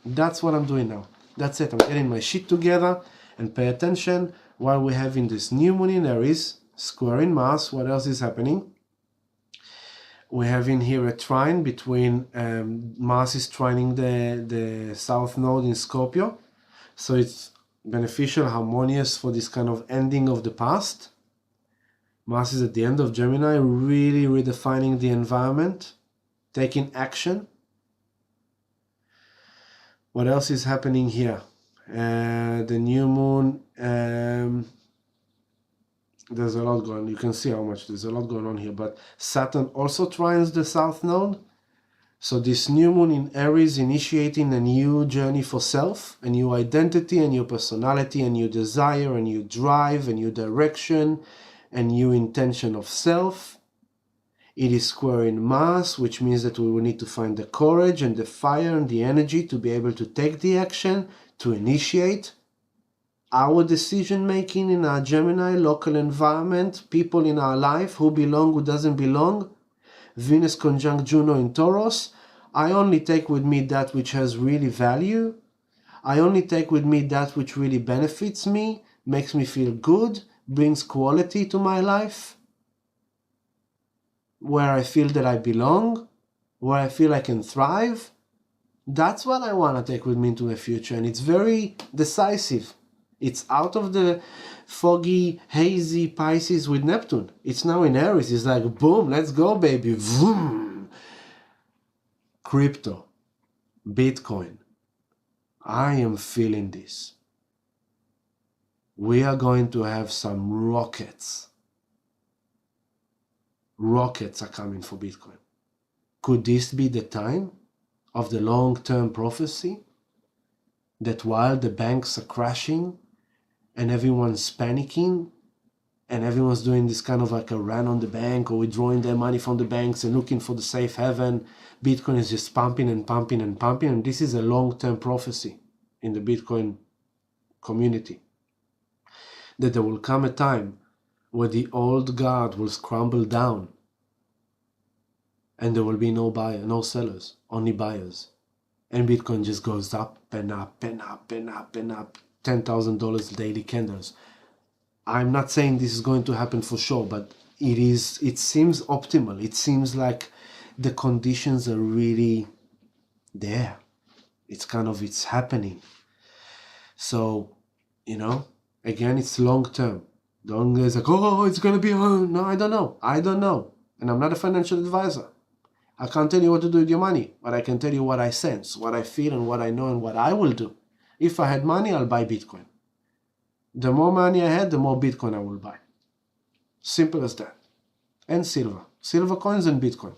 That's what I'm doing now. That's it. I'm getting my shit together and pay attention while we're having this new moon in Aries, square in Mars. What else is happening? We're having here a trine between Mars is trining the South Node in Scorpio. So it's beneficial, harmonious for this kind of ending of the past. Mars is at the end of Gemini, really redefining the environment, taking action. What else is happening here? The new moon, there's a lot going on. You can see how much there's a lot going on here. But Saturn also trines the South Node. So this new moon in Aries initiating a new journey for self, a new identity, a new personality, a new desire, a new drive, a new direction, a new intention of self. It is square in Mars, which means that we will need to find the courage and the fire and the energy to be able to take the action, to initiate our decision making in our Gemini local environment, people in our life, who belong, who doesn't belong. Venus conjunct Juno in Taurus. I only take with me that which has really value. I only take with me that which really benefits me, makes me feel good, brings quality to my life, where I feel that I belong, where I feel I can thrive. That's what I want to take with me into the future. And it's very decisive. It's out of the foggy, hazy Pisces with Neptune. It's now in Aries. It's like, boom, let's go, baby. Vroom. Crypto, Bitcoin. I am feeling this. We are going to have some rockets. Rockets are coming for Bitcoin. Could this be the time of the long-term prophecy? That while the banks are crashing and everyone's panicking and everyone's doing this kind of like a run on the bank or withdrawing their money from the banks and looking for the safe haven, Bitcoin is just pumping and pumping and pumping. And this is a long-term prophecy in the Bitcoin community. That there will come a time where the old guard will crumble down and there will be no buyer, no sellers, only buyers. And Bitcoin just goes up and up and up and up and up. $10,000 daily candles. I'm not saying this is going to happen for sure, but it seems optimal. It seems like the conditions are really there. It's happening. So, again, it's long term. Don't go like, oh, it's going to be, no, I don't know. And I'm not a financial advisor. I can't tell you what to do with your money, but I can tell you what I sense, what I feel, and what I know, and what I will do. If I had money, I'll buy Bitcoin. The more money I had, the more Bitcoin I will buy. Simple as that. And silver. Silver coins and Bitcoin.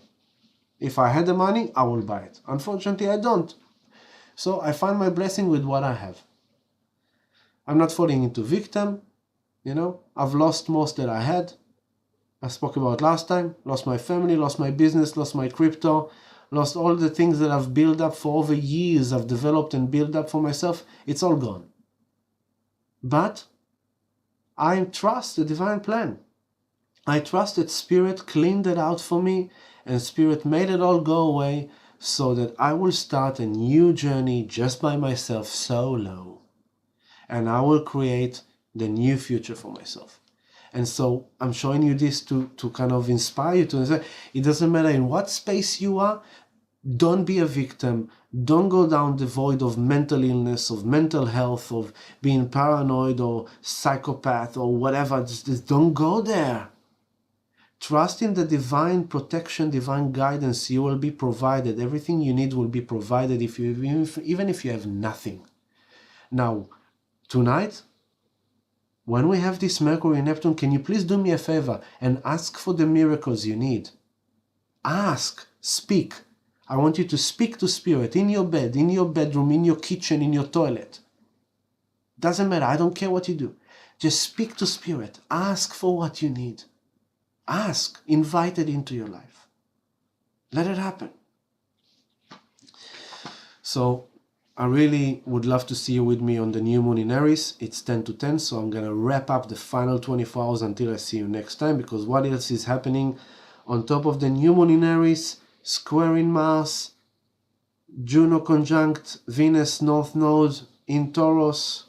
If I had the money, I will buy it. Unfortunately, I don't. So I find my blessing with what I have. I'm not falling into victim. I've lost most that I had. I spoke about last time. Lost my family, lost my business, lost my crypto, lost all the things that I've built up for over years. I've developed and built up for myself. It's all gone. But I trust the divine plan. I trust that Spirit cleaned it out for me and Spirit made it all go away so that I will start a new journey just by myself, solo. And I will create the new future for myself. And so I'm showing you this to kind of inspire you to say, it doesn't matter in what space you are, don't be a victim. Don't go down the void of mental illness, of mental health, of being paranoid or psychopath or whatever. Just don't go there. Trust in the divine protection, divine guidance. You will be provided. Everything you need will be provided even if you have nothing. Now, tonight, when we have this Mercury and Neptune, can you please do me a favor and ask for the miracles you need? Ask, speak. I want you to speak to Spirit in your bed, in your bedroom, in your kitchen, in your toilet. Doesn't matter. I don't care what you do. Just speak to Spirit. Ask for what you need. Ask. Invite it into your life. Let it happen. So I really would love to see you with me on the new moon in Aries. It's 10 to 10, so I'm going to wrap up the final 24 hours until I see you next time, because what else is happening on top of the new moon in Aries? Square in Mars, Juno conjunct Venus North Node in Taurus.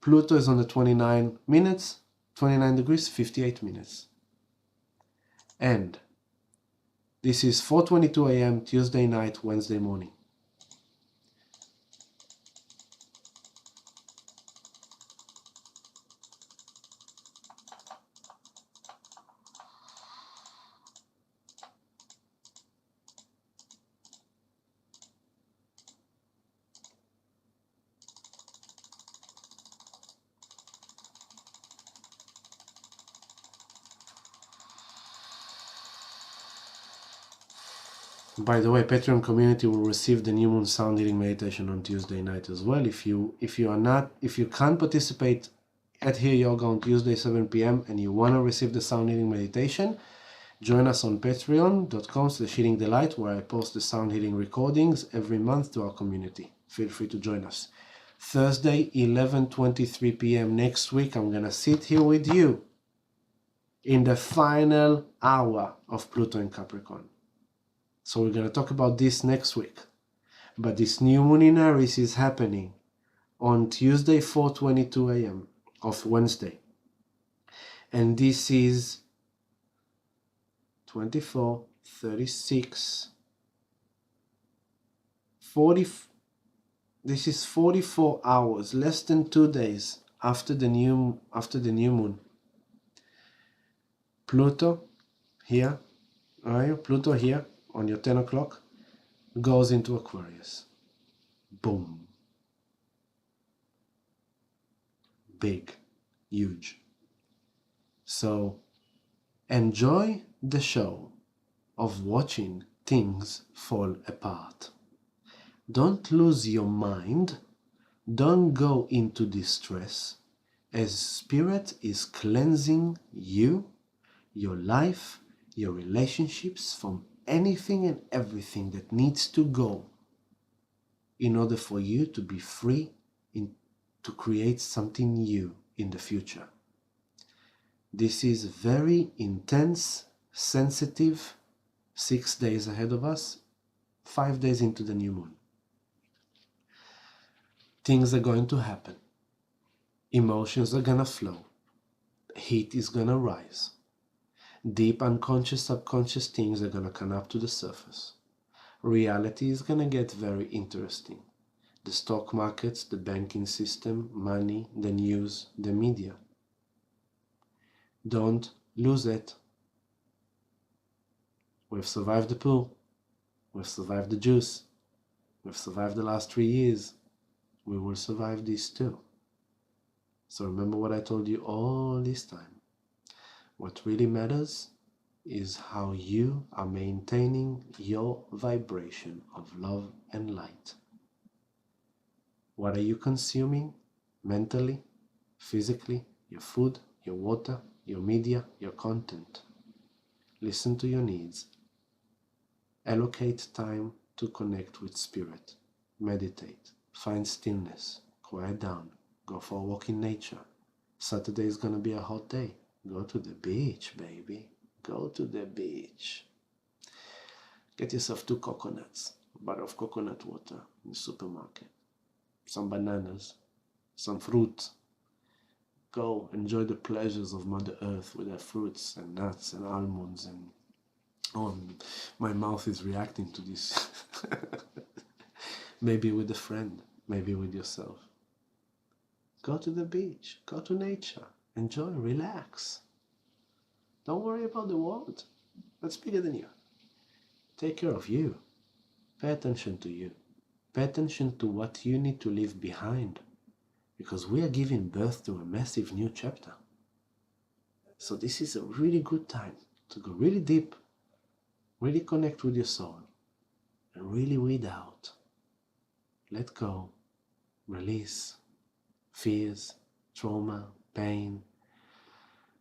Pluto is on the 29 degrees, 58 minutes. And this is 4:22 a.m. Tuesday night, Wednesday morning. By the way, Patreon community will receive the new moon sound healing meditation on Tuesday night as well. If you can't participate at Here Yoga on Tuesday 7 p.m. and you want to receive the sound healing meditation, join us on patreon.com/healingdelight, where I post the sound healing recordings every month to our community. Feel free to join us. Thursday 11:23 p.m. next week, I'm gonna sit here with you in the final hour of Pluto in Capricorn. So we're going to talk about this next week. But this new moon in Aries is happening on Tuesday 4:22 a.m. of Wednesday. And this is 24, 36, 40. This is 44 hours, less than 2 days after the new moon. Pluto here, Pluto here on your 10 o'clock goes into Aquarius. Boom. Big, huge. So enjoy the show of watching things fall apart. Don't lose your mind. Don't go into distress, as Spirit is cleansing you, your life, your relationships from anything and everything that needs to go in order for you to be free to create something new in the future. This is very intense, sensitive 6 days ahead of us, 5 days into the new moon. Things are going to happen. Emotions are gonna flow. Heat is gonna rise. Deep unconscious, subconscious things are gonna come up to the surface. Reality is gonna get very interesting. The stock markets, the banking system, money, the news, the media. Don't lose it. We've survived the pool. We've survived the juice. We've survived the last 3 years. We will survive this too. So remember what I told you all this time. What really matters is how you are maintaining your vibration of love and light. What are you consuming mentally, physically, your food, your water, your media, your content? Listen to your needs. Allocate time to connect with Spirit. Meditate. Find stillness. Quiet down. Go for a walk in nature. Saturday is going to be a hot day. Go to the beach, baby. Go to the beach. Get yourself 2 coconuts. A bottle of coconut water in the supermarket. Some bananas. Some fruit. Go enjoy the pleasures of Mother Earth with her fruits and nuts and almonds and my mouth is reacting to this. Maybe with a friend, maybe with yourself. Go to the beach, go to nature, enjoy, relax. Don't worry about the world. That's bigger than you. Take care of you. Pay attention to you. Pay attention to what you need to leave behind, because we are giving birth to a massive new chapter. So this is a really good time to go really deep, really connect with your soul, and really weed out. Let go, release fears, trauma, pain,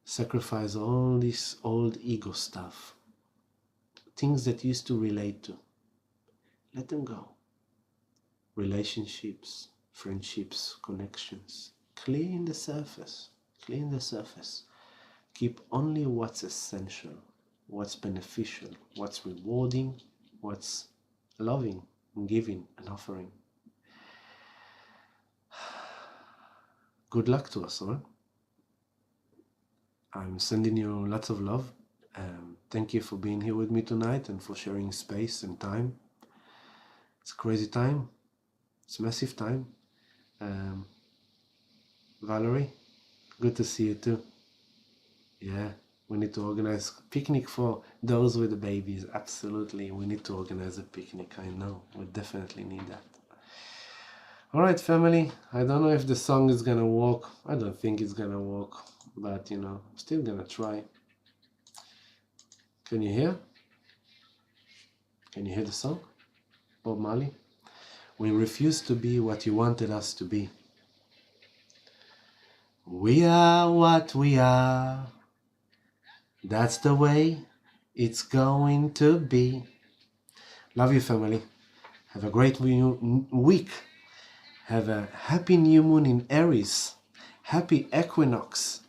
sacrifice all this old ego stuff, things that used to relate to. Let them go. Relationships, friendships, connections. Clean the surface. Clean the surface. Keep only what's essential, what's beneficial, what's rewarding, what's loving and giving and offering. Good luck to us all. I'm sending you lots of love. Thank you for being here with me tonight and for sharing space and time. It's a crazy time. It's a massive time. Valerie, good to see you too. Yeah, we need to organize a picnic for those with the babies. Absolutely, we need to organize a picnic. I know, we definitely need that. Alright, family, I don't know if the song is gonna work. I don't think it's gonna work, but you know, I'm still gonna try. Can you hear? Can you hear the song? Bob Marley? We refuse to be what you wanted us to be. We are what we are. That's the way it's going to be. Love you, family. Have a great week. Have a happy new moon in Aries. Happy equinox.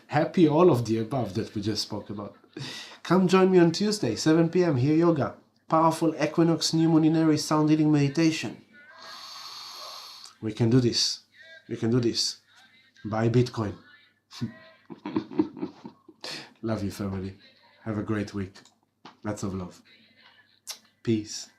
Happy all of the above that we just spoke about. Come join me on Tuesday, 7 p.m. Here Yoga. Powerful equinox new moon in Aries sound healing meditation. We can do this. We can do this. Buy Bitcoin. Love you, family. Have a great week. Lots of love. Peace.